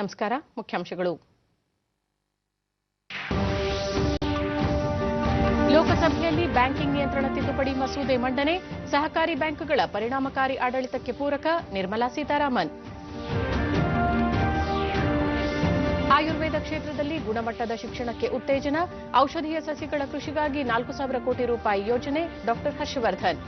ನಮಸ್ಕಾರ. ಮುಖ್ಯಾಂಶಗಳು. ಲೋಕಸಭೆಯಲ್ಲಿ ಬ್ಯಾಂಕಿಂಗ್ ನಿಯಂತ್ರಣ ತಿದ್ದುಪಡಿ ಮಸೂದೆ ಮಂಡನೆ, ಸಹಕಾರಿ ಬ್ಯಾಂಕುಗಳ ಪರಿಣಾಮಕಾರಿ ಆಡಳಿತಕ್ಕೆ ಪೂರಕ, ನಿರ್ಮಲಾ ಸೀತಾರಾಮನ್. ಆಯುರ್ವೇದ ಕ್ಷೇತ್ರದಲ್ಲಿ ಗುಣಮಟ್ಟದ ಶಿಕ್ಷಣಕ್ಕೆ ಉತ್ತೇಜನ, ಔಷಧೀಯ ಸಸಿಗಳ ಕೃಷಿಗಾಗಿ 4,000 ಕೋಟಿ ರೂಪಾಯಿ ಯೋಜನೆ, ಡಾ ಹರ್ಷವರ್ಧನ್.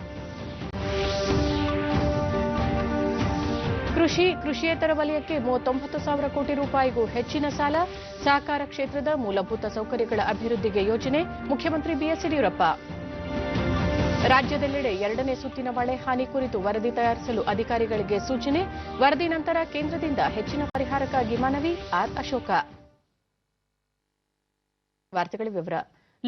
ಕೃಷಿಯೇತರ ವಲಯಕ್ಕೆ 39,000 ಕೋಟಿ ರೂಪಾಯಿಗೂ ಹೆಚ್ಚಿನ ಸಾಲ, ಸಹಕಾರ ಕ್ಷೇತ್ರದ ಮೂಲಭೂತ ಸೌಕರ್ಯಗಳ ಅಭಿವೃದ್ಧಿಗೆ ಯೋಜನೆ, ಮುಖ್ಯಮಂತ್ರಿ ಬಿಎಸ್ ಯಡಿಯೂರಪ್ಪ. ರಾಜ್ಯದೆಲ್ಲೆಡೆ 2ನೇ ಸುತ್ತಿನ ಮಳೆ ಹಾನಿ ಕುರಿತು ವರದಿ ತಯಾರಿಸಲು ಅಧಿಕಾರಿಗಳಿಗೆ ಸೂಚನೆ, ವರದಿ ನಂತರ ಕೇಂದ್ರದಿಂದ ಹೆಚ್ಚಿನ ಪರಿಹಾರಕ್ಕಾಗಿ ಮನವಿ, ಆರ್ ಅಶೋಕ. ವಾರ್ತೆಗಳ ವಿವರ.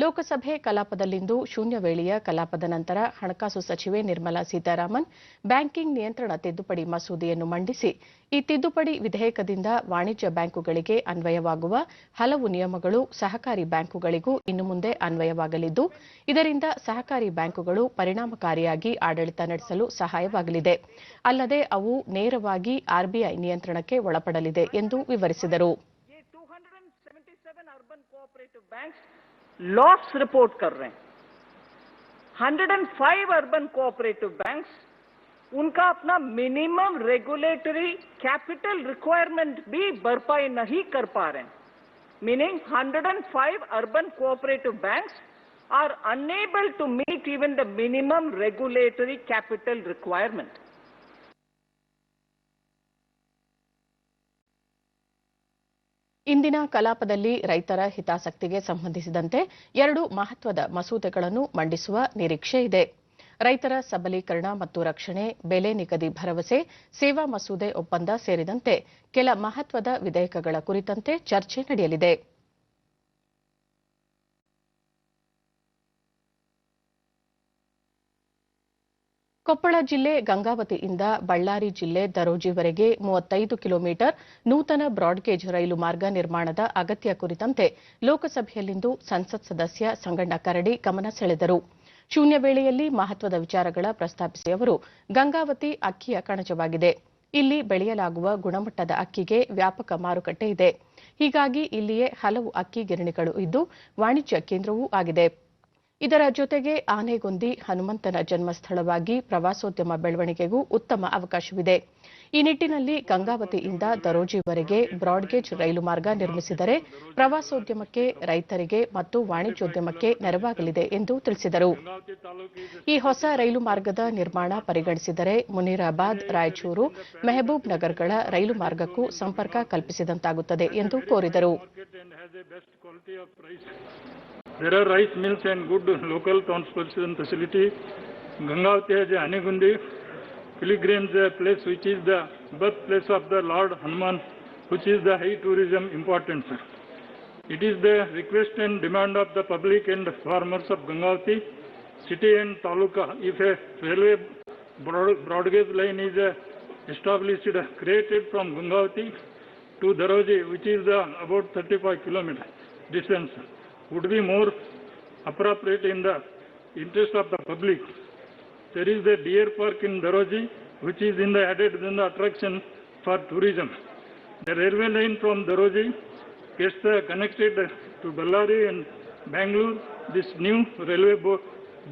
ಲೋಕಸಭೆ ಕಲಾಪದಲ್ಲಿಂದು ಶೂನ್ಯ ವೇಳೆಯ ಕಲಾಪದ ನಂತರ ಹಣಕಾಸು ಸಚಿವೆ ನಿರ್ಮಲಾ ಸೀತಾರಾಮನ್ ಬ್ಯಾಂಕಿಂಗ್ ನಿಯಂತ್ರಣ ತಿದ್ದುಪಡಿ ಮಸೂದೆಯನ್ನು ಮಂಡಿಸಿ, ಈ ತಿದ್ದುಪಡಿ ವಿಧೇಯಕದಿಂದ ವಾಣಿಜ್ಯ ಬ್ಯಾಂಕುಗಳಿಗೆ ಅನ್ವಯವಾಗುವ ಹಲವು ನಿಯಮಗಳು ಸಹಕಾರಿ ಬ್ಯಾಂಕುಗಳಿಗೂ ಇನ್ನು ಮುಂದೆ ಅನ್ವಯವಾಗಲಿದ್ದು, ಇದರಿಂದ ಸಹಕಾರಿ ಬ್ಯಾಂಕುಗಳು ಪರಿಣಾಮಕಾರಿಯಾಗಿ ಆಡಳಿತ ನಡೆಸಲು ಸಹಾಯವಾಗಲಿದೆ. ಅಲ್ಲದೆ ಅವು ನೇರವಾಗಿ ಆರ್ಬಿಐ ನಿಯಂತ್ರಣಕ್ಕೆ ಒಳಪಡಲಿದೆ ಎಂದು ವಿವರಿಸಿದರು. लॉस रिपोर्ट कर रहे हैं। 105 अर्बन कोऑपरेटिव बैंक्स उनका अपना मिनिमम रेगुलेटरी कैपिटल रिक्वायरमेंट भी भरपाई नहीं कर पा रहे हैं। Meaning 105 urban cooperative banks are unable to meet even the minimum regulatory capital requirement. ಇಂದಿನ ಕಲಾಪದಲ್ಲಿ ರೈತರ ಹಿತಾಸಕ್ತಿಗೆ ಸಂಬಂಧಿಸಿದಂತೆ 2 ಮಹತ್ವದ ಮಸೂದೆಗಳನ್ನು ಮಂಡಿಸುವ ನಿರೀಕ್ಷೆ ಇದೆ. ರೈತರ ಸಬಲೀಕರಣ ಮತ್ತು ರಕ್ಷಣೆ, ಬೆಲೆ ನಿಗದಿ ಭರವಸೆ, ಸೇವಾ ಮಸೂದೆ ಒಪ್ಪಂದ ಸೇರಿದಂತೆ ಕೆಲ ಮಹತ್ವದ ವಿಧೇಯಕಗಳ ಕುರಿತಂತೆ ಚರ್ಚೆ ನಡೆಯಲಿದೆ. ಕೊಪ್ಪಳ ಜಿಲ್ಲೆ ಗಂಗಾವತಿಯಿಂದ ಬಳ್ಳಾರಿ ಜಿಲ್ಲೆ ದರೋಜಿವರೆಗೆ 35 ಕಿಲೋಮೀಟರ್ ನೂತನ ಬ್ರಾಡ್ಗೇಜ್ ರೈಲು ಮಾರ್ಗ ನಿರ್ಮಾಣದ ಅಗತ್ಯ ಕುರಿತಂತೆ ಲೋಕಸಭೆಯಲ್ಲಿಂದು ಸಂಸತ್ ಸದಸ್ಯ ಸಂಗಣ್ಣ ಕರಡಿ ಗಮನ ಸೆಳೆದರು. ಶೂನ್ಯ ವೇಳೆಯಲ್ಲಿ ಮಹತ್ವದ ವಿಚಾರಗಳ ಪ್ರಸ್ತಾಪಿಸಿದ ಅವರು, ಗಂಗಾವತಿ ಅಕ್ಕಿಯ ಕಣಜವಾಗಿದೆ. ಇಲ್ಲಿ ಬೆಳೆಯಲಾಗುವ ಗುಣಮಟ್ಟದ ಅಕ್ಕಿಗೆ ವ್ಯಾಪಕ ಮಾರುಕಟ್ಟೆ ಇದೆ. ಹೀಗಾಗಿ ಇಲ್ಲಿಯೇ ಹಲವು ಅಕ್ಕಿ ಗಿರಣಿಗಳು ಇದ್ದು ವಾಣಿಜ್ಯ ಕೇಂದ್ರವೂ ಆಗಿದೆ. ಇದರ ಜೊತೆಗೆ ಆನೆಗೊಂದಿ ಹನುಮಂತನ ಜನ್ಮಸ್ಥಳವಾಗಿ ಪ್ರವಾಸೋದ್ಯಮ ಬೆಳವಣಿಗೆಗೂ ಉತ್ತಮ ಅವಕಾಶವಿದೆ. ಈ ನಿಟ್ಟಿನಲ್ಲಿ ಗಂಗಾವತಿಯಿಂದ ದರೋಜಿವರೆಗೆ ಬ್ರಾಡ್ಗೇಜ್ ರೈಲು ಮಾರ್ಗ ನಿರ್ಮಿಸಿದರೆ ಪ್ರವಾಸೋದ್ಯಮಕ್ಕೆ, ರೈತರಿಗೆ ಮತ್ತು ವಾಣಿಜ್ಯೋದ್ಯಮಕ್ಕೆ ನೆರವಾಗಲಿದೆ ಎಂದು ತಿಳಿಸಿದರು. ಈ ಹೊಸ ರೈಲು ಮಾರ್ಗದ ನಿರ್ಮಾಣ ಪರಿಗಣಿಸಿದರೆ ಮುನೀರಾಬಾದ್, ರಾಯಚೂರು, ಮೆಹಬೂಬ್ ನಗರ್ಗಳ ರೈಲು ಮಾರ್ಗಕ್ಕೂ ಸಂಪರ್ಕ ಕಲ್ಪಿಸಿದಂತಾಗುತ್ತದೆ ಎಂದು ಕೋರಿದರು. There are rice mills and good local transportation facility. Gangavati has a Anegundi pilgrims place which is the birthplace of the Lord Hanuman, which is the high tourism importance. It is the request and demand of the public and farmers of Gangavati city and taluka. If a railway broad-gauge line is established, created from Gangavati to Daroji, which is about 35 kilometers distance, would be more appropriate in the interest of the public. There is the deer park in Daroji, which is in the added in the attraction for tourism. The railway line from Daroji gets connected to Ballari and Bangalore. This new railway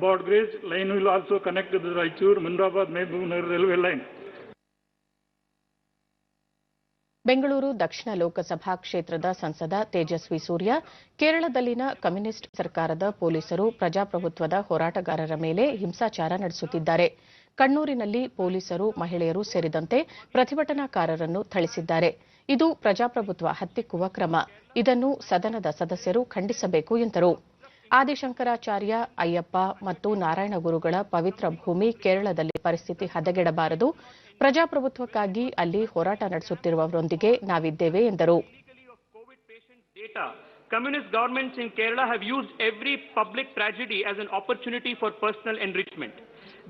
broad gauge line will also connect to the Raichur, Mundrabad, Mehboob railway line. Bengaluru ದಕ್ಷಿಣ ಲೋಕಸಭಾ ಕ್ಷೇತ್ರದ ಸಂಸದ Tejasvi Surya ಕೇರಳದಲ್ಲಿನ communist ಸರ್ಕಾರದ ಪೊಲೀಸರು ಪ್ರಜಾಪ್ರಭುತ್ವದ ಹೋರಾಟಗಾರರ ಮೇಲೆ ಹಿಂಸಾಚಾರ ನಡೆಸುತ್ತಿದ್ದಾರೆ. ಕಣ್ಣೂರಿನಲ್ಲಿ ಪೊಲೀಸರು, ಮಹಿಳೆಯರು ಸೇರಿದಂತೆ ಪ್ರತಿಭಟನಾಕಾರರನ್ನು ಥಳಿಸಿದ್ದಾರೆ. ಇದು ಪ್ರಜಾಪ್ರಭುತ್ವ ಹತ್ತಿಕ್ಕುವ ಕ್ರಮ. ಇದನ್ನು ಸದನದ ಸದಸ್ಯರು ಖಂಡಿಸಬೇಕು ಎಂದರು. ಆದಿಶಂಕರಾಚಾರ್ಯ, ಅಯ್ಯಪ್ಪ ಮತ್ತು ನಾರಾಯಣ ಗುರುಗಳ ಪವಿತ್ರ ಭೂಮಿ ಕೇರಳದಲ್ಲಿ ಪರಿಸ್ಥಿತಿ ಹದಗೆಡಬಾರದು. ಪ್ರಜಾಪ್ರಭುತ್ವಕ್ಕಾಗಿ ಅಲ್ಲಿ ಹೋರಾಟ ನಡೆಸುತ್ತಿರುವವರೊಂದಿಗೆ ನಾವಿದ್ದೇವೆ ಎಂದರು. Communist governments in Kerala have used every public tragedy as an opportunity for personal enrichment.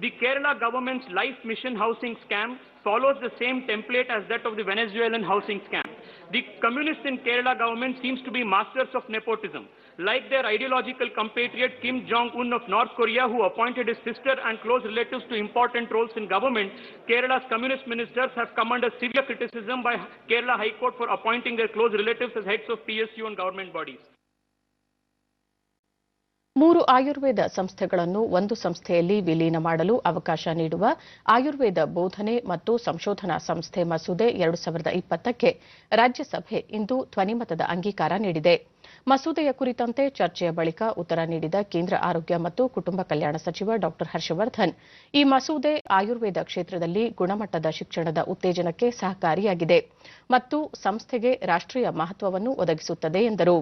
The Kerala government's Life Mission housing scam follows the same template as that of the Venezuelan housing scam. The communists in Kerala government seems to be masters of nepotism. Like their ideological compatriot Kim Jong-un of North Korea, who appointed his sister and close relatives to important roles in government, Kerala's communist ministers have come under severe criticism by Kerala High Court for appointing their close relatives as heads of PSU and government bodies. 3 Ayurveda ಸಂಸ್ಥೆಗಳನ್ನು ಒಂದು ಸಂಸ್ಥೆಯಲ್ಲಿ ವಿಲೀನ ಮಾಡಲು ಅವಕಾಶ ನೀಡುವ ಆಯುರ್ವೇದ ಬೋಧನೆ ಮತ್ತು ಸಂಶೋಧನಾ ಸಂಸ್ಥೆ ಮಸೂದೆ 2020ಕ್ಕೆ ರಾಜ್ಯಸಭೆ ಇಂದು ಧ್ವನಿಮತದ ಅಂಗೀಕಾರ ನೀಡಿದೆ. ಮಸೂದೆಯ ಕುರಿತಂತೆ ಚರ್ಚೆಯ ಬಳಿಕ ಉತ್ತರ ನೀಡಿದ ಕೇಂದ್ರ ಆರೋಗ್ಯ ಮತ್ತು ಕುಟುಂಬ ಕಲ್ಯಾಣ ಸಚಿವ ಡಾ ಹರ್ಷವರ್ಧನ್, ಈ ಮಸೂದೆ ಆಯುರ್ವೇದ ಕ್ಷೇತ್ರದಲ್ಲಿ ಗುಣಮಟ್ಟದ ಶಿಕ್ಷಣದ ಉತ್ತೇಜನಕ್ಕೆ ಸಹಕಾರಿಯಾಗಿದೆ ಮತ್ತು ಸಂಸ್ಥೆಗೆ ರಾಷ್ಟ್ರೀಯ ಮಹತ್ವವನ್ನು ಒದಗಿಸುತ್ತದೆ ಎಂದರು.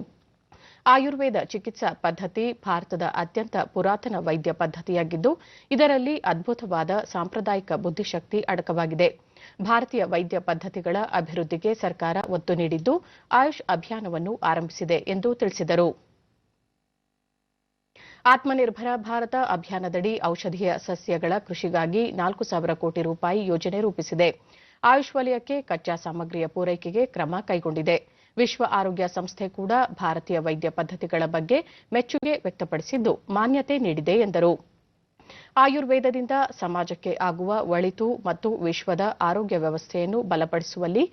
ಆಯುರ್ವೇದ ಚಿಕಿತ್ಸಾ ಪದ್ಧತಿ ಭಾರತದ ಅತ್ಯಂತ ಪುರಾತನ ವೈದ್ಯ ಪದ್ಧತಿಯಾಗಿದ್ದು, ಇದರಲ್ಲಿ ಅದ್ಭುತವಾದ ಸಾಂಪ್ರದಾಯಿಕ ಬುದ್ಧಿಶಕ್ತಿ ಅಡಕವಾಗಿದೆ. ಭಾರತೀಯ ವೈದ್ಯ ಪದ್ಧತಿಗಳ ಅಭಿವೃದ್ಧಿಗೆ ಸರ್ಕಾರ ಒತ್ತು ನೀಡಿದ್ದು, ಆಯುಷ್ ಅಭಿಯಾನವನ್ನು ಆರಂಭಿಸಿದೆ ಎಂದು ತಿಳಿಸಿದರು. ಆತ್ಮನಿರ್ಭರ ಭಾರತ ಅಭಿಯಾನದಡಿ ಔಷಧೀಯ ಸಸ್ಯಗಳ ಕೃಷಿಗಾಗಿ 4,000 ಕೋಟಿ ರೂಪಾಯಿ ಯೋಜನೆ ರೂಪಿಸಿದೆ. ಆಯುಷ್ ವಲಯಕ್ಕೆ ಕಚ್ಚಾ ಸಾಮಗ್ರಿಯ ಪೂರೈಕೆಗೆ ಕ್ರಮ ಕೈಗೊಂಡಿದೆ. ವಿಶ್ವ ಆರೋಗ್ಯ ಸಂಸ್ಥೆ ಕೂಡ ಭಾರತೀಯ ವೈದ್ಯ ಪದ್ಧತಿಗಳ ಬಗ್ಗೆ ಮೆಚ್ಚುಗೆ ವ್ಯಕ್ತಪಡಿಸಿದ್ದು, ಮಾನ್ಯತೆ ನೀಡಿದೆ ಎಂದರು. ಆಯುರ್ವೇದದಿಂದ ಸಮಾಜಕ್ಕೆ ಆಗುವ ಒಳಿತು ಮತ್ತು ವಿಶ್ವದ ಆರೋಗ್ಯ ವ್ಯವಸ್ಥೆಯನ್ನು ಬಲಪಡಿಸುವಲ್ಲಿ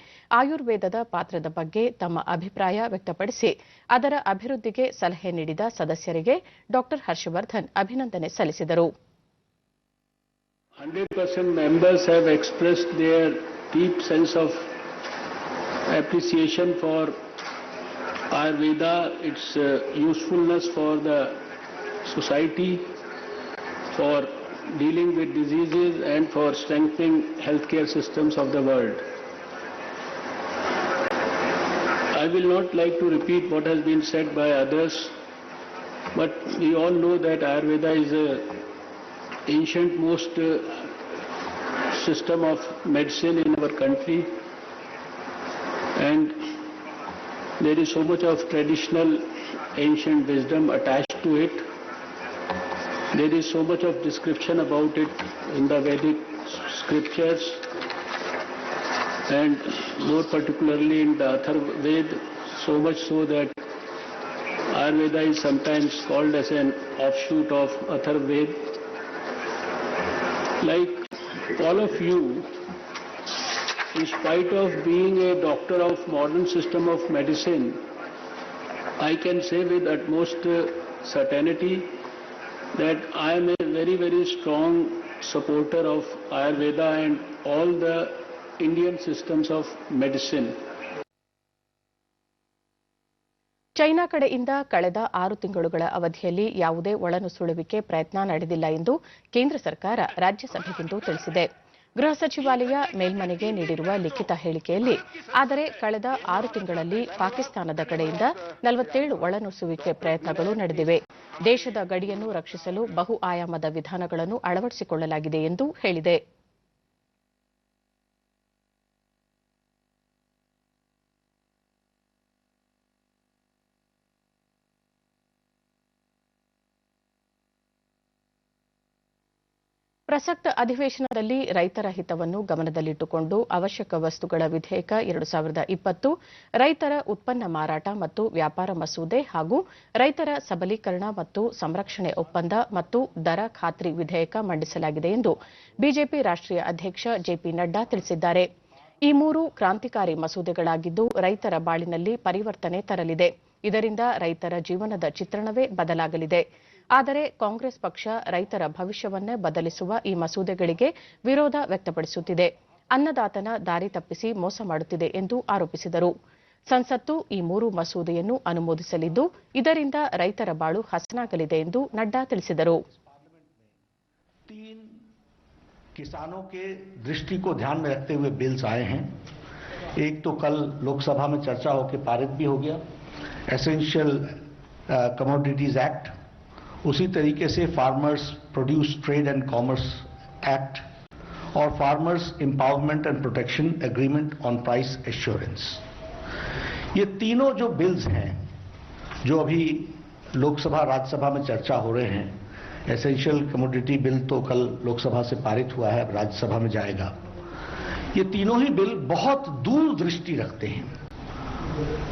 ಆಯುರ್ವೇದದ ಪಾತ್ರದ ಬಗ್ಗೆ ತಮ್ಮ ಅಭಿಪ್ರಾಯ ವ್ಯಕ್ತಪಡಿಸಿ ಅದರ ಅಭಿವೃದ್ಧಿಗೆ ಸಲಹೆ ನೀಡಿದ ಸದಸ್ಯರಿಗೆ ಡಾ ಹರ್ಷವರ್ಧನ್ ಅಭಿನಂದನೆ ಸಲ್ಲಿಸಿದರು. 100% members have expressed their deep sense of appreciation for Ayurveda, its usefulness for the society, for dealing with diseases and for strengthening healthcare systems of the world. I will not like to repeat what has been said by others, but we all know that Ayurveda is a ancient most system of medicine in our country, and there is so much of traditional ancient wisdom attached to it. There is so much of description about it in the Vedic scriptures, and more particularly in the Atharvaveda, so much so that Ayurveda is sometimes called as an offshoot of Atharvaveda. Like all of you, in spite of being a doctor of modern system of medicine, I can say with utmost certainty that I am a very, very strong supporter of Ayurveda and all the Indian systems of medicine. China ಕಡೆಯಿಂದ ಕಳೆದ 6 ತಿಂಗಳುಗಳ ಅವಧಿಯಲ್ಲಿ ಯಾವುದೇ ಒಳನುಸುಳುವಿಕೆ ಪ್ರಯತ್ನ ನಡೆದಿಲ್ಲ ಎಂದು ಕೇಂದ್ರ ಸರ್ಕಾರ ರಾಜ್ಯಸಭೆಗಿಂದು ತಿಳಿಸಿದೆ. ಗೃಹ ಸಚಿವಾಲಯ ಮೇಲ್ಮನೆಗೆ ನೀಡಿರುವ ಲಿಖಿತ ಹೇಳಿಕೆಯಲ್ಲಿ, ಆದರೆ ಕಳೆದ 6 ತಿಂಗಳಲ್ಲಿ ಪಾಕಿಸ್ತಾನದ ಕಡೆಯಿಂದ 47 ಒಳನುಸುವಿಕೆ ಪ್ರಯತ್ನಗಳು ನಡೆದಿವೆ. ದೇಶದ ಗಡಿಯನ್ನು ರಕ್ಷಿಸಲು ಬಹು ಆಯಾಮದ ವಿಧಾನಗಳನ್ನು ಅಳವಡಿಸಿಕೊಳ್ಳಲಾಗಿದೆ ಎಂದು ಹೇಳಿದೆ. ಪ್ರಸಕ್ತ ಅಧಿವೇಶನದಲ್ಲಿ ರೈತರ ಹಿತವನ್ನು ಗಮನದಲ್ಲಿಟ್ಟುಕೊಂಡು ಅವಶ್ಯಕ ವಸ್ತುಗಳ ವಿಧೇಯಕ 2020, ರೈತರ ಉತ್ಪನ್ನ ಮಾರಾಟ ಮತ್ತು ವ್ಯಾಪಾರ ಮಸೂದೆ ಹಾಗೂ ರೈತರ ಸಬಲೀಕರಣ ಮತ್ತು ಸಂರಕ್ಷಣೆ ಒಪ್ಪಂದ ಮತ್ತು ದರ ಖಾತ್ರಿ ವಿಧೇಯಕ ಮಂಡಿಸಲಾಗಿದೆ ಎಂದು ಬಿಜೆಪಿ ರಾಷ್ಟ್ರೀಯ ಅಧ್ಯಕ್ಷ ಜೆಪಿ ನಡ್ಡಾ ತಿಳಿಸಿದ್ದಾರೆ. ಈ 3 ಕ್ರಾಂತಿಕಾರಿ ಮಸೂದೆಗಳಾಗಿದ್ದು ರೈತರ ಬಾಳಿನಲ್ಲಿ ಪರಿವರ್ತನೆ ತರಲಿದೆ. ಇದರಿಂದ ರೈತರ ಜೀವನದ ಚಿತ್ರಣವೇ ಬದಲಾಗಲಿದೆ. ಆದರೆ ಕಾಂಗ್ರೆಸ್ ಪಕ್ಷ ರೈತರ ಭವಿಷ್ಯವನ್ನೇ ಬದಲಿಸುವ ಈ ಮಸೂದೆಗಳಿಗೆ ವಿರೋಧ ವ್ಯಕ್ತಪಡಿಸುತ್ತಿದೆ, ಅನ್ನದಾತನ ದಾರಿ ತಪ್ಪಿಸಿ ಮೋಸ ಮಾಡುತ್ತಿದೆ ಎಂದು ಆರೋಪಿಸಿದರು. ಸಂಸತ್ತು ಈ 3 ಮಸೂದೆಯನ್ನು ಅನುಮೋದಿಸಲಿದ್ದು ಇದರಿಂದ ರೈತರ ಬಾಳು ಹಸನಾಗಲಿದೆ ಎಂದು ನಡ್ಡಾ ತಿಳಿಸಿದರು. किसानों के दृष्टि को ध्यान में रखते हुए बिल्स आए हैं. एक तो कल लोकसभा में चर्चा होकर पारित भी हो गया, एसेंशियल कमोडिटीज एक्ट, उसी तरीके से farmers produce trade and commerce act और farmers empowerment and protection agreement on price assurance. ये तीनों जो बिल्स हैं जो अभी लोकसभा राज्यसभा में चर्चा हो रहे हैं, एसेंशियल कमोडिटी बिल तो कल लोकसभा से पारित हुआ है, अब राज्यसभा में जाएगा. ये तीनों ही बिल बहुत दूरदृष्टि रखते हैं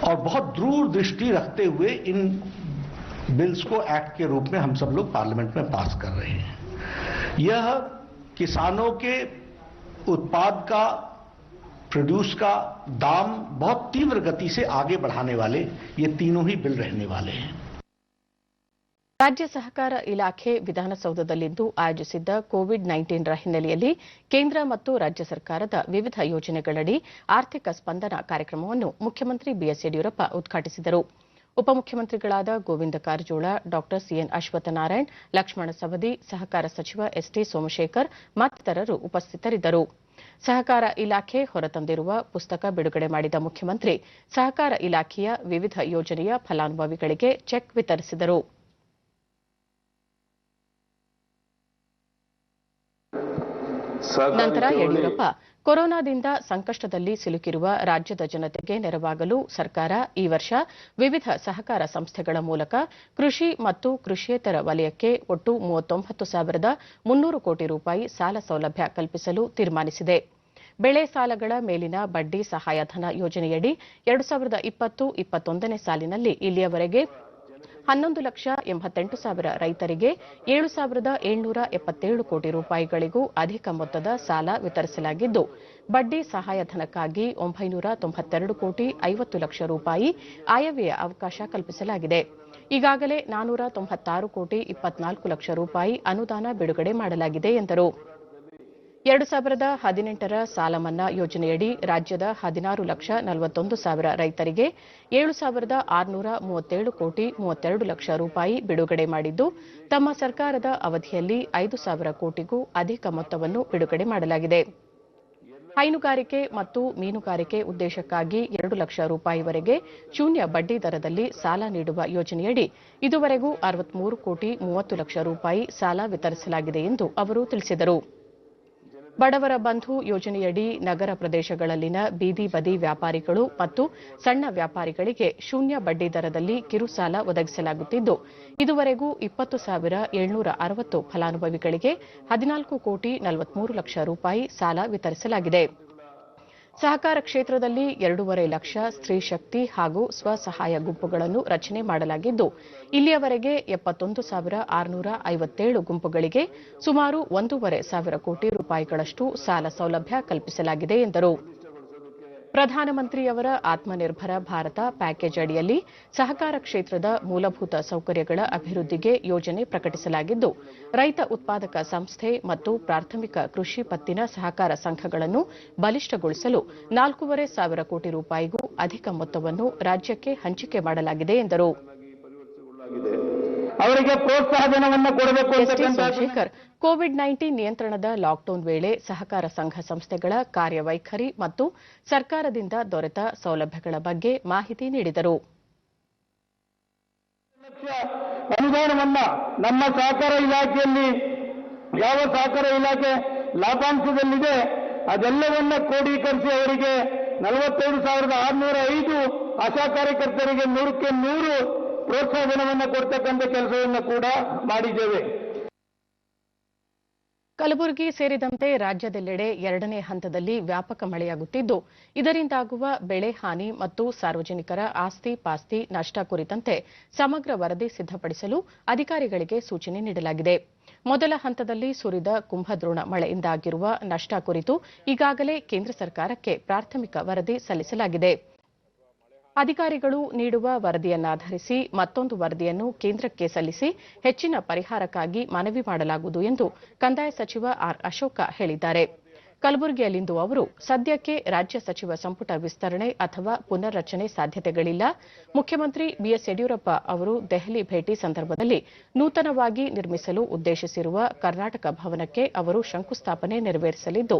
और बहुत दूरदृष्टि रखते हुए इन बिल्स को एक्ट के रूप में हम सब लोग पार्लियामेंट में पास कर रहे हैं। यह किसानों के उत्पाद का, प्रोड्यूस का दाम बहुत तीव्र गति से आगे बढ़ाने वाले ये तीनों ही बिल रहने वाले हैं। ರಾಜ್ಯ ಸಹಕಾರ ಇಲಾಖೆ ವಿಧಾನಸೌಧದಲ್ಲಿಂದು ಆಯೋಜಿಸಿದ್ದ ಕೋವಿಡ್-19 ಹಿನ್ನೆಲೆಯಲ್ಲಿ ಕೇಂದ್ರ ಮತ್ತು ರಾಜ್ಯ ಸರ್ಕಾರದ ವಿವಿಧ ಯೋಜನೆಗಳಡಿ ಆರ್ಥಿಕ ಸ್ಪಂದನ ಕಾರ್ಯಕ್ರಮವನ್ನು ಮುಖ್ಯಮಂತ್ರಿ ಬಿಎಸ್ ಯಡಿಯೂರಪ್ಪ ಉದ್ಘಾಟಿಸಿದರು. ಉಪಮುಖ್ಯಮಂತ್ರಿಗಳಾದ ಗೋವಿಂದ ಕಾರಜೋಳ, ಡಾ ಸಿಎನ್ ಅಶ್ವತ್ಥನಾರಾಯಣ್, ಲಕ್ಷ್ಮಣ ಸವದಿ, ಸಹಕಾರ ಸಚಿವ ಎಸ್ಟಿ ಸೋಮಶೇಖರ್ ಮತ್ತಿತರರು ಉಪಸ್ಥಿತರಿದ್ದರು. ಸಹಕಾರ ಇಲಾಖೆ ಹೊರತಂದಿರುವ ಪುಸ್ತಕ ಬಿಡುಗಡೆ ಮಾಡಿದ ಮುಖ್ಯಮಂತ್ರಿ ಸಹಕಾರ ಇಲಾಖೆಯ ವಿವಿಧ ಯೋಜನೆಯ ಫಲಾನುಭವಿಗಳಿಗೆ ಚೆಕ್ ವಿತರಿಸಿದರು. ನಂತರ ಯಡಿಯೂರಪ್ಪ ಕೊರೋನಾದಿಂದ ಸಂಕಷ್ಟದಲ್ಲಿ ಸಿಲುಕಿರುವ ರಾಜ್ಯದ ಜನತೆಗೆ ನೆರವಾಗಲು ಸರ್ಕಾರ ಈ ವರ್ಷ ವಿವಿಧ ಸಹಕಾರ ಸಂಸ್ಥೆಗಳ ಮೂಲಕ ಕೃಷಿ ಮತ್ತು ಕೃಷಿಯೇತರ ವಲಯಕ್ಕೆ ಒಟ್ಟು 39,300 ಕೋಟಿ ರೂಪಾಯಿ ಸಾಲ ಸೌಲಭ್ಯ ಕಲ್ಪಿಸಲು ತೀರ್ಮಾನಿಸಿದೆ. ಬೆಳೆ ಸಾಲಗಳ ಮೇಲಿನ ಬಡ್ಡಿ ಸಹಾಯಧನ ಯೋಜನೆಯಡಿ 2020-21ನೇ ಸಾಲಿನಲ್ಲಿ ಇಲ್ಲಿಯವರೆಗೆ 11,88,000 ರೈತರಿಗೆ 7,777 ಕೋಟಿ ರೂಪಾಯಿಗಳಿಗೂ ಅಧಿಕ ಮೊತ್ತದ ಸಾಲ ವಿತರಿಸಲಾಗಿದ್ದು, ಬಡ್ಡಿ ಸಹಾಯಧನಕ್ಕಾಗಿ 992 ಕೋಟಿ 50 ಲಕ್ಷ ರೂಪಾಯಿ ಆಯವ್ಯಯ ಅವಕಾಶ ಕಲ್ಪಿಸಲಾಗಿದೆ. ಈಗಾಗಲೇ 496 ಕೋಟಿ 24 ಲಕ್ಷ ರೂಪಾಯಿ ಅನುದಾನ ಬಿಡುಗಡೆ ಮಾಡಲಾಗಿದೆ ಎಂದರು. 2018ರ ಸಾಲ ಮನ್ನಾ ಯೋಜನೆಯಡಿ ರಾಜ್ಯದ 16,41,000 ರೈತರಿಗೆ 7,637 ಕೋಟಿ 32 ಲಕ್ಷ ರೂಪಾಯಿ ಬಿಡುಗಡೆ ಮಾಡಿದ್ದು, ತಮ್ಮ ಸರ್ಕಾರದ ಅವಧಿಯಲ್ಲಿ 5,000 ಕೋಟಿಗೂ ಅಧಿಕ ಮೊತ್ತವನ್ನು ಬಿಡುಗಡೆ ಮಾಡಲಾಗಿದೆ. ಹೈನುಗಾರಿಕೆ ಮತ್ತು ಮೀನುಗಾರಿಕೆ ಉದ್ದೇಶಕ್ಕಾಗಿ 2 ಲಕ್ಷ ರೂಪಾಯಿವರೆಗೆ ಶೂನ್ಯ ಬಡ್ಡಿ ದರದಲ್ಲಿ ಸಾಲ ನೀಡುವ ಯೋಜನೆಯಡಿ ಇದುವರೆಗೂ 63 ಕೋಟಿ 30 ಲಕ್ಷ ರೂಪಾಯಿ ಸಾಲ ವಿತರಿಸಲಾಗಿದೆ ಎಂದು ಅವರು ತಿಳಿಸಿದರು. ಬಡವರ ಬಂಧು ಯೋಜನೆಯಡಿ ನಗರ ಪ್ರದೇಶಗಳಲ್ಲಿನ ಬೀದಿ ಬದಿ ವ್ಯಾಪಾರಿಗಳು ಮತ್ತು ಸಣ್ಣ ವ್ಯಾಪಾರಿಗಳಿಗೆ ಶೂನ್ಯ ಬಡ್ಡಿ ದರದಲ್ಲಿ ಕಿರುಸಾಲ ಒದಗಿಸಲಾಗುತ್ತಿದ್ದು, ಇದುವರೆಗೂ 20,760 ಫಲಾನುಭವಿಗಳಿಗೆ 14 ಕೋಟಿ 43 ಲಕ್ಷ ರೂಪಾಯಿ ಸಾಲ ವಿತರಿಸಲಾಗಿದೆ. ಸಹಕಾರ ಕ್ಷೇತ್ರದಲ್ಲಿ 2.5 ಲಕ್ಷ ಸ್ತ್ರೀ ಶಕ್ತಿ ಹಾಗೂ ಸ್ವಸಹಾಯ ಗುಂಪುಗಳನ್ನು ರಚನೆ ಮಾಡಲಾಗಿದ್ದು, ಇಲ್ಲಿಯವರೆಗೆ 71,657 ಗುಂಪುಗಳಿಗೆ ಸುಮಾರು 1,500 ಕೋಟಿ ರೂಪಾಯಿಗಳಷ್ಟು ಸಾಲ ಸೌಲಭ್ಯ ಕಲ್ಪಿಸಲಾಗಿದೆ ಎಂದರು. ಪ್ರಧಾನಮಂತ್ರಿಯವರ ಆತ್ಮನಿರ್ಭರ ಭಾರತ ಪ್ಯಾಕೇಜ್ ಅಡಿಯಲ್ಲಿ ಸಹಕಾರ ಕ್ಷೇತ್ರದ ಮೂಲಭೂತ ಸೌಕರ್ಯಗಳ ಅಭಿವೃದ್ಧಿಗೆ ಯೋಜನೆ ಪ್ರಕಟಿಸಲಾಗಿದ್ದು, ರೈತ ಉತ್ಪಾದಕ ಸಂಸ್ಥೆ ಮತ್ತು ಪ್ರಾಥಮಿಕ ಕೃಷಿ ಪತ್ತಿನ ಸಹಕಾರ ಸಂಘಗಳನ್ನು ಬಲಿಷ್ಠಗೊಳಿಸಲು 4,500 ಕೋಟಿ ರೂಪಾಯಿಗೂ ಅಧಿಕ ಮೊತ್ತವನ್ನು ರಾಜ್ಯಕ್ಕೆ ಹಂಚಿಕೆ ಮಾಡಲಾಗಿದೆ ಎಂದರು. ಅವರಿಗೆ ಪ್ರೋತ್ಸಾಹಧನವನ್ನು ಕೊಡಬೇಕು ಎಸ್ಟಿ ಸೋಮಶೇಖರ್ ಕೋವಿಡ್-19 ನಿಯಂತ್ರಣದ ಲಾಕ್ಡೌನ್ ವೇಳೆ ಸಹಕಾರ ಸಂಘ ಸಂಸ್ಥೆಗಳ ಕಾರ್ಯವೈಖರಿ ಮತ್ತು ಸರ್ಕಾರದಿಂದ ದೊರೆತ ಸೌಲಭ್ಯಗಳ ಬಗ್ಗೆ ಮಾಹಿತಿ ನೀಡಿದರು. ಅನುದಾನವನ್ನ ನಮ್ಮ ಸಹಕಾರ ಇಲಾಖೆಯಲ್ಲಿ ಯಾವ ಸಹಕಾರ ಇಲಾಖೆ ಲಾಭಾಂಶದಲ್ಲಿದೆ ಅದೆಲ್ಲವನ್ನ ಕ್ರೋಢೀಕರಿಸಿ ಅವರಿಗೆ 45,605 ಆಶಾ ಕಾರ್ಯಕರ್ತರಿಗೆ 100ಕ್ಕೆ 100 ಪ್ರೋತ್ಸಾಹಧನವನ್ನು ಕೊಡ್ತಕ್ಕಂಥ ಕೆಲಸವನ್ನು ಕೂಡ ಮಾಡಿದ್ದೇವೆ. ಕಲಬುರಗಿ ಸೇರಿದಂತೆ ರಾಜ್ಯದೆಲ್ಲೆಡೆ 2ನೇ ಹಂತದಲ್ಲಿ ವ್ಯಾಪಕ ಮಳೆಯಾಗುತ್ತಿದ್ದು, ಇದರಿಂದಾಗುವ ಬೆಳೆ ಹಾನಿ ಮತ್ತು ಸಾರ್ವಜನಿಕರ ಆಸ್ತಿ ಪಾಸ್ತಿ ನಷ್ಟ ಕುರಿತಂತೆ ಸಮಗ್ರ ವರದಿ ಸಿದ್ದಪಡಿಸಲು ಅಧಿಕಾರಿಗಳಿಗೆ ಸೂಚನೆ ನೀಡಲಾಗಿದೆ. ಮೊದಲ ಹಂತದಲ್ಲಿ ಸುರಿದ ಕುಂಭದ್ರೋಣ ಮಳೆಯಿಂದಾಗಿರುವ ನಷ್ಟ ಕುರಿತು ಈಗಾಗಲೇ ಕೇಂದ್ರ ಸರ್ಕಾರಕ್ಕೆ ಪ್ರಾಥಮಿಕ ವರದಿ ಸಲ್ಲಿಸಲಾಗಿದೆ. ಅಧಿಕಾರಿಗಳು ನೀಡುವ ವರದಿಯನ್ನಾಧರಿಸಿ ಮತ್ತೊಂದು ವರದಿಯನ್ನು ಕೇಂದ್ರಕ್ಕೆ ಸಲ್ಲಿಸಿ ಹೆಚ್ಚಿನ ಪರಿಹಾರಕ್ಕಾಗಿ ಮನವಿ ಮಾಡಲಾಗುವುದು ಎಂದು ಕಂದಾಯ ಸಚಿವ ಆರ್ ಅಶೋಕ ಹೇಳಿದ್ದಾರೆ. ಕಲಬುರಗಿಯಲ್ಲಿಂದು ಅವರು ಸದ್ಯಕ್ಕೆ ರಾಜ್ಯ ಸಚಿವ ಸಂಪುಟ ವಿಸ್ತರಣೆ ಅಥವಾ ಪುನರ್ರಚನೆ ಸಾಧ್ಯತೆಗಳಿಲ್ಲ. ಮುಖ್ಯಮಂತ್ರಿ ಬಿಎಸ್ ಯಡಿಯೂರಪ್ಪ ಅವರು ದೆಹಲಿ ಭೇಟಿ ಸಂದರ್ಭದಲ್ಲಿ ನೂತನವಾಗಿ ನಿರ್ಮಿಸಲು ಉದ್ದೇಶಿಸಿರುವ ಕರ್ನಾಟಕ ಭವನಕ್ಕೆ ಅವರು ಶಂಕುಸ್ಥಾಪನೆ ನೆರವೇರಿಸಲಿದ್ದು,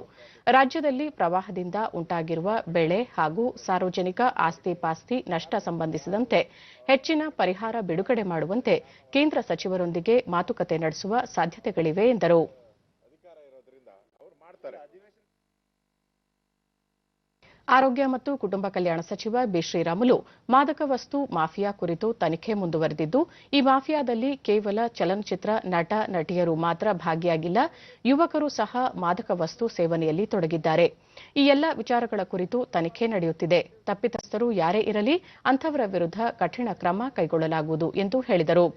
ರಾಜ್ಯದಲ್ಲಿ ಪ್ರವಾಹದಿಂದ ಉಂಟಾಗಿರುವ ಬೆಳೆ ಹಾಗೂ ಸಾರ್ವಜನಿಕ ಆಸ್ತಿ ಪಾಸ್ತಿ ನಷ್ಟ ಸಂಬಂಧಿಸಿದಂತೆ ಹೆಚ್ಚಿನ ಪರಿಹಾರ ಬಿಡುಗಡೆ ಮಾಡುವಂತೆ ಕೇಂದ್ರ ಸಚಿವರೊಂದಿಗೆ ಮಾತುಕತೆ ನಡೆಸುವ ಸಾಧ್ಯತೆಗಳಿವೆ ಎಂದರು. ಆರೋಗ್ಯ ಮತ್ತು ಕುಟುಂಬ ಕಲ್ಯಾಣ ಸಚಿವ ಬಿ ಶ್ರೀರಾಮುಲು ಮಾದಕ ವಸ್ತು ಮಾಫಿಯಾ ಕುರಿತು ತನಿಖೆ ಮುಂದುವರೆದಿದ್ದು, ಈ ಮಾಫಿಯಾದಲ್ಲಿ ಕೇವಲ ಚಲನಚಿತ್ರ ನಟ ನಟಿಯರು ಮಾತ್ರ ಭಾಗಿಯಾಗಿಲ್ಲ, ಯುವಕರು ಸಹ ಮಾದಕ ವಸ್ತು ಸೇವನೆಯಲ್ಲಿ ತೊಡಗಿದ್ದಾರೆ. ಈ ಎಲ್ಲ ವಿಚಾರಗಳ ಕುರಿತು ತನಿಖೆ ನಡೆಯುತ್ತಿದೆ. ತಪ್ಪಿತಸ್ಥರು ಯಾರೇ ಇರಲಿ ಅಂಥವರ ವಿರುದ್ಧ ಕಠಿಣ ಕ್ರಮ ಕೈಗೊಳ್ಳಲಾಗುವುದು ಎಂದು ಹೇಳಿದರು.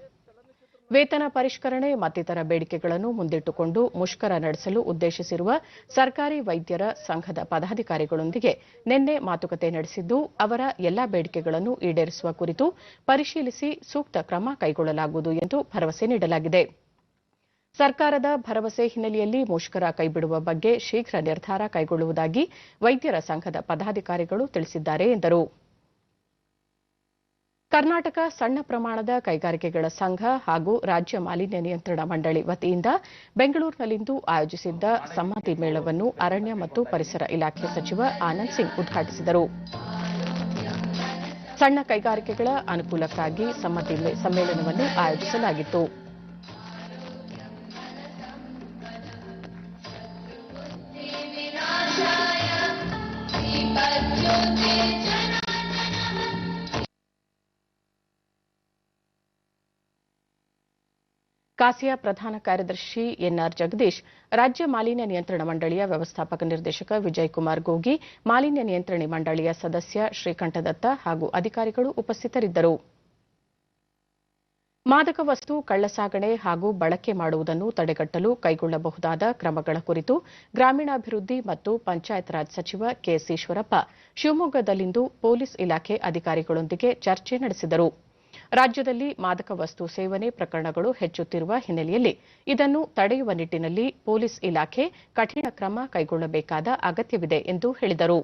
ವೇತನ ಪರಿಷ್ಕರಣೆ ಮತ್ತಿತರ ಬೇಡಿಕೆಗಳನ್ನು ಮುಂದಿಟ್ಟುಕೊಂಡು ಮುಷ್ಕರ ನಡೆಸಲು ಉದ್ದೇಶಿಸಿರುವ ಸರ್ಕಾರಿ ವೈದ್ಯರ ಸಂಘದ ಪದಾಧಿಕಾರಿಗಳೊಂದಿಗೆ ನಿನ್ನೆ ಮಾತುಕತೆ ನಡೆಸಿದ್ದು, ಅವರ ಎಲ್ಲಾ ಬೇಡಿಕೆಗಳನ್ನು ಈಡೇರಿಸುವ ಕುರಿತು ಪರಿಶೀಲಿಸಿ ಸೂಕ್ತ ಕ್ರಮ ಕೈಗೊಳ್ಳಲಾಗುವುದು ಎಂದು ಭರವಸೆ ನೀಡಲಾಗಿದೆ. ಸರ್ಕಾರದ ಭರವಸೆ ಹಿನ್ನೆಲೆಯಲ್ಲಿ ಮುಷ್ಕರ ಕೈಬಿಡುವ ಬಗ್ಗೆ ಶೀಘ್ರ ನಿರ್ಧಾರ ಕೈಗೊಳ್ಳುವುದಾಗಿ ವೈದ್ಯರ ಸಂಘದ ಪದಾಧಿಕಾರಿಗಳು ತಿಳಿಸಿದ್ದಾರೆ ಎಂದರು. ಕರ್ನಾಟಕ ಸಣ್ಣ ಪ್ರಮಾಣದ ಕೈಗಾರಿಕೆಗಳ ಸಂಘ ಹಾಗೂ ರಾಜ್ಯ ಮಾಲಿನ್ಯ ನಿಯಂತ್ರಣ ಮಂಡಳಿ ವತಿಯಿಂದ ಬೆಂಗಳೂರಿನಲ್ಲಿಂದು ಆಯೋಜಿಸಿದ್ದ ಸಮ್ಮತಿ ಮೇಳವನ್ನು ಅರಣ್ಯ ಮತ್ತು ಪರಿಸರ ಇಲಾಖೆ ಸಚಿವ ಆನಂದ್ ಸಿಂಗ್ ಉದ್ಘಾಟಿಸಿದರು. ಸಣ್ಣ ಕೈಗಾರಿಕೆಗಳ ಅನುಕೂಲಕ್ಕಾಗಿ ಸಮ್ಮತಿ ಸಮ್ಮೇಳನವನ್ನು ಆಯೋಜಿಸಲಾಗಿತ್ತು. ಕಾಸಿಯಾ ಪ್ರಧಾನ ಕಾರ್ಯದರ್ಶಿ ಎನ್ಆರ್ ಜಗದೀಶ್, ರಾಜ್ಯ ಮಾಲಿನ್ಯ ನಿಯಂತ್ರಣ ಮಂಡಳಿಯ ವ್ಯವಸ್ಥಾಪಕ ನಿರ್ದೇಶಕ ವಿಜಯಕುಮಾರ್ ಗೋಗಿ, ಮಾಲಿನ್ಯ ನಿಯಂತ್ರಣಿ ಮಂಡಳಿಯ ಸದಸ್ಯ ಶ್ರೀಕಂಠದತ್ತ ಹಾಗೂ ಅಧಿಕಾರಿಗಳು ಉಪಸ್ಥಿತರಿದ್ದರು. ಮಾದಕ ವಸ್ತು ಕಳ್ಳಸಾಗಣೆ ಹಾಗೂ ಬಳಕೆ ಮಾಡುವುದನ್ನು ತಡೆಗಟ್ಟಲು ಕೈಗೊಳ್ಳಬಹುದಾದ ಕ್ರಮಗಳ ಕುರಿತು ಗ್ರಾಮೀಣಾಭಿವೃದ್ಧಿ ಮತ್ತು ಪಂಚಾಯತ್ ರಾಜ್ ಸಚಿವ ಕೆಎಸ್ ಈಶ್ವರಪ್ಪ ಶಿವಮೊಗ್ಗದಲ್ಲಿಂದು ಪೊಲೀಸ್ ಇಲಾಖೆ ಅಧಿಕಾರಿಗಳೊಂದಿಗೆ ಚರ್ಚೆ ನಡೆಸಿದರು. ರಾಜ್ಯದಲ್ಲಿ ಮಾದಕ ವಸ್ತು ಸೇವನೆ ಪ್ರಕರಣಗಳು ಹೆಚ್ಚುತ್ತಿರುವ ಹಿನ್ನೆಲೆಯಲ್ಲಿ ಇದನ್ನು ತಡೆಯುವ ನಿಟ್ಟಿನಲ್ಲಿ ಪೊಲೀಸ್ ಇಲಾಖೆ ಕಠಿಣ ಕ್ರಮ ಕೈಗೊಳ್ಳಬೇಕಾದ ಅಗತ್ಯವಿದೆ ಎಂದು ಹೇಳಿದರು.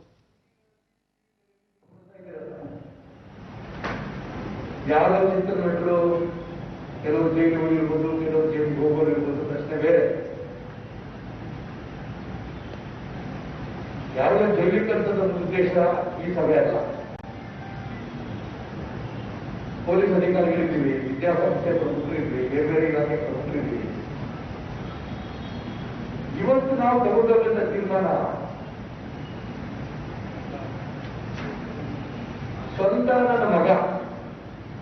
ಕೆಲವು ಜೈಲು ಇರ್ಬೋದು, ಕೆಲವು ಜೈಲಿಗೆ ಹೋಗೋರು ಇರ್ಬೋದು, ಪ್ರಶ್ನೆ ಬೇರೆ. ಯಾವುದೇ ಜೈಲಿಗೆ ಕಲಿಸದ ಉದ್ದೇಶ ಈ ಸಭೆ ಅಲ್ಲ. ಪೊಲೀಸ್ ಅಧಿಕಾರಿಗಳಿದ್ದೀವಿ, ವಿದ್ಯಾಸಂಸ್ಥೆ ಪ್ರಮುಖರಿದ್ವಿ, ಬೇರೆ ಬೇರೆ ಇಲಾಖೆ ಪ್ರಮುಖರಿದ್ವಿ. ಇವತ್ತು ನಾವು ತಗೊಂಡಂತ ತೀರ್ಮಾನ ಸ್ವಂತ ನನ್ನ ಮಗ,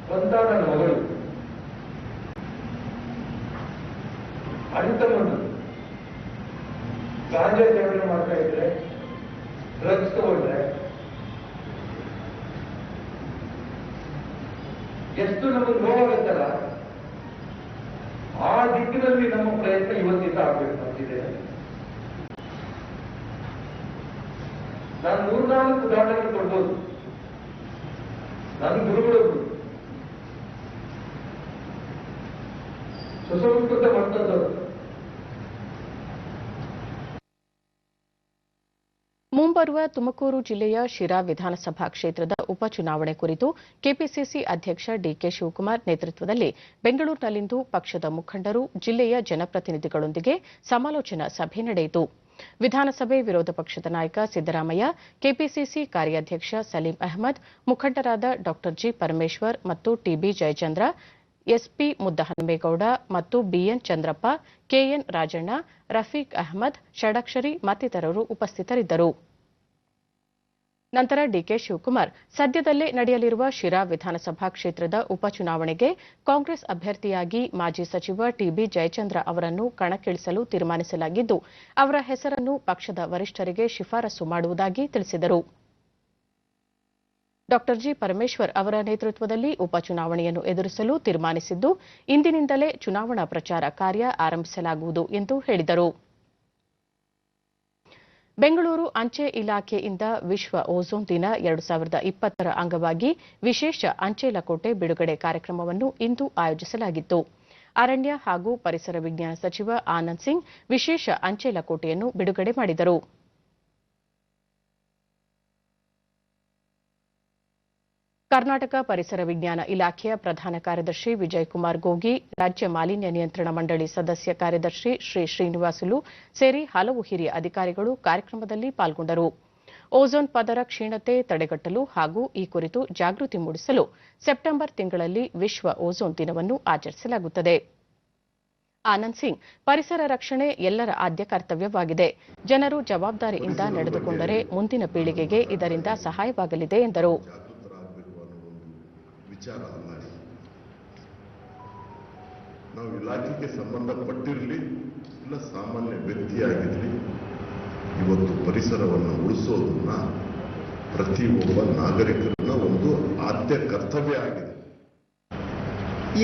ಸ್ವಂತ ನನ್ನ ಮಗಳು, ಅಣ್ತಮ್ಮಂದು ಗಾಂಜಾ ಸೇವನೆ ಮಾಡ್ತಾ ಇದ್ರೆ, ಡ್ರಗ್ಸ್ ತಗೊಂಡ್ರೆ ಎಷ್ಟು ನಮಗೆ ನೋವಾಗುತ್ತಲ್ಲ, ಆ ದಿಕ್ಕಿನಲ್ಲಿ ನಮ್ಮ ಪ್ರಯತ್ನ ಇವತ್ತಿಂದ ಆಗಬೇಕು ಅಂತಿದೆ. ನಾನು 3-4 ಉದಾಹರಣೆ ಕೊಡ್ಬೋದು. ನನ್ನ ಗುರುಗಳು ಸುಸಂಸ್ಕೃತ ಮಾಡ್ತಂದವರು. ಮುಂಬರುವ ತುಮಕೂರು ಜಿಲ್ಲೆಯ ಶಿರಾ ವಿಧಾನಸಭಾ ಕ್ಷೇತ್ರದ ಉಪಚುನಾವಣೆ ಕುರಿತು ಕೆಪಿಸಿಸಿ ಅಧ್ಯಕ್ಷ ಡಿಕೆ ಶಿವಕುಮಾರ್ ನೇತೃತ್ವದಲ್ಲಿ ಬೆಂಗಳೂರಿನಲ್ಲಿಂದು ಪಕ್ಷದ ಮುಖಂಡರು, ಜಿಲ್ಲೆಯ ಜನಪ್ರತಿನಿಧಿಗಳೊಂದಿಗೆ ಸಮಾಲೋಚನಾ ಸಭೆ ನಡೆಯಿತು. ವಿಧಾನಸಭೆ ವಿರೋಧ ಪಕ್ಷದ ನಾಯಕ ಸಿದ್ದರಾಮಯ್ಯ, ಕೆಪಿಸಿಸಿ ಕಾರ್ಯಾಧ್ಯಕ್ಷ ಸಲೀಂ ಅಹ್ಮದ್, ಮುಖಂಡರಾದ ಡಾ ಜಿ ಪರಮೇಶ್ವರ್ ಮತ್ತು ಟಿಬಿ ಜಯಚಂದ್ರ, ಎಸ್ಪಿ ಮುದ್ದಹನುಮೇಗೌಡ ಮತ್ತು ಬಿಎನ್ ಚಂದ್ರಪ್ಪ, ಕೆಎನ್ ರಾಜಣ್ಣ, ರಫೀಕ್ ಅಹ್ಮದ್, ಷಡಕ್ಷರಿ ಮತ್ತಿತರರು ಉಪಸ್ಥಿತರಿದ್ದರು. ನಂತರ ಡಿಕೆ ಶಿವಕುಮಾರ್, ಸದ್ಯದಲ್ಲೇ ನಡೆಯಲಿರುವ ಶಿರಾ ವಿಧಾನಸಭಾ ಕ್ಷೇತ್ರದ ಉಪಚುನಾವಣೆಗೆ ಕಾಂಗ್ರೆಸ್ ಅಭ್ಯರ್ಥಿಯಾಗಿ ಮಾಜಿ ಸಚಿವ ಟಿಬಿ ಜಯಚಂದ್ರ ಅವರನ್ನು ಕಣಕ್ಕಿಳಿಸಲು ತೀರ್ಮಾನಿಸಲಾಗಿದ್ದು, ಅವರ ಹೆಸರನ್ನು ಪಕ್ಷದ ವರಿಷ್ಠರಿಗೆ ಶಿಫಾರಸು ಮಾಡುವುದಾಗಿ ತಿಳಿಸಿದರು. ಡಾ ಜಿ ಪರಮೇಶ್ವರ್ ಅವರ ನೇತೃತ್ವದಲ್ಲಿ ಉಪಚುನಾವಣೆಯನ್ನು ಎದುರಿಸಲು ತೀರ್ಮಾನಿಸಿದ್ದು, ಇಂದಿನಿಂದಲೇ ಚುನಾವಣಾ ಪ್ರಚಾರ ಕಾರ್ಯ ಆರಂಭಿಸಲಾಗುವುದು ಎಂದು ಹೇಳಿದರು. ಬೆಂಗಳೂರು ಅಂಚೆ ಇಲಾಖೆಯಿಂದ ವಿಶ್ವ ಓಝೋನ್ ದಿನ 2020 ಅಂಗವಾಗಿ ವಿಶೇಷ ಅಂಚೆ ಲಕೋಟೆ ಬಿಡುಗಡೆ ಕಾರ್ಯಕ್ರಮವನ್ನು ಇಂದು ಆಯೋಜಿಸಲಾಗಿತ್ತು. ಅರಣ್ಯ ಹಾಗೂ ಪರಿಸರ ವಿಜ್ಞಾನ ಸಚಿವ ಆನಂದ್ ಸಿಂಗ್ ವಿಶೇಷ ಅಂಚೆ ಲಕೋಟೆಯನ್ನು ಬಿಡುಗಡೆ ಮಾಡಿದರು. ಕರ್ನಾಟಕ ಪರಿಸರ ವಿಜ್ಞಾನ ಇಲಾಖೆಯ ಪ್ರಧಾನ ಕಾರ್ಯದರ್ಶಿ ವಿಜಯಕುಮಾರ್ ಗೋಗಿ, ರಾಜ್ಯ ಮಾಲಿನ್ಯ ನಿಯಂತ್ರಣ ಮಂಡಳಿ ಸದಸ್ಯ ಕಾರ್ಯದರ್ಶಿ ಶ್ರೀ ಶ್ರೀನಿವಾಸುಲು ಸೇರಿ ಹಲವು ಹಿರಿಯ ಅಧಿಕಾರಿಗಳು ಕಾರ್ಯಕ್ರಮದಲ್ಲಿ ಪಾಲ್ಗೊಂಡರು. ಓಝೋನ್ ಪದರ ಕ್ಷೀಣತೆ ತಡೆಗಟ್ಟಲು ಹಾಗೂ ಈ ಕುರಿತು ಜಾಗೃತಿ ಮೂಡಿಸಲು ಸೆಪ್ಟೆಂಬರ್ ತಿಂಗಳಲ್ಲಿ ವಿಶ್ವ ಓಝೋನ್ ದಿನವನ್ನು ಆಚರಿಸಲಾಗುತ್ತದೆ. ಆನಂದ್ ಸಿಂಗ್ ಪರಿಸರ ರಕ್ಷಣೆ ಎಲ್ಲರ ಆದ್ಯ ಕರ್ತವ್ಯವಾಗಿದೆ. ಜನರು ಜವಾಬ್ದಾರಿಯಿಂದ ನಡೆದುಕೊಂಡರೆ ಮುಂದಿನ ಪೀಳಿಗೆಗೆ ಇದರಿಂದ ಸಹಾಯವಾಗಲಿದೆ ಎಂದರು. ನಾವು ಇಲಾಖೆಗೆ ಸಂಬಂಧಪಟ್ಟಿರಲಿ ಇಲ್ಲ ಸಾಮಾನ್ಯ ವ್ಯಕ್ತಿಯಾಗಿರಲಿ, ಇವತ್ತು ಪರಿಸರವನ್ನು ಉಳಿಸೋದನ್ನ ಪ್ರತಿಯೊಬ್ಬ ನಾಗರಿಕರನ್ನ ಒಂದು ಆದ್ಯ ಕರ್ತವ್ಯ ಆಗಿದೆ.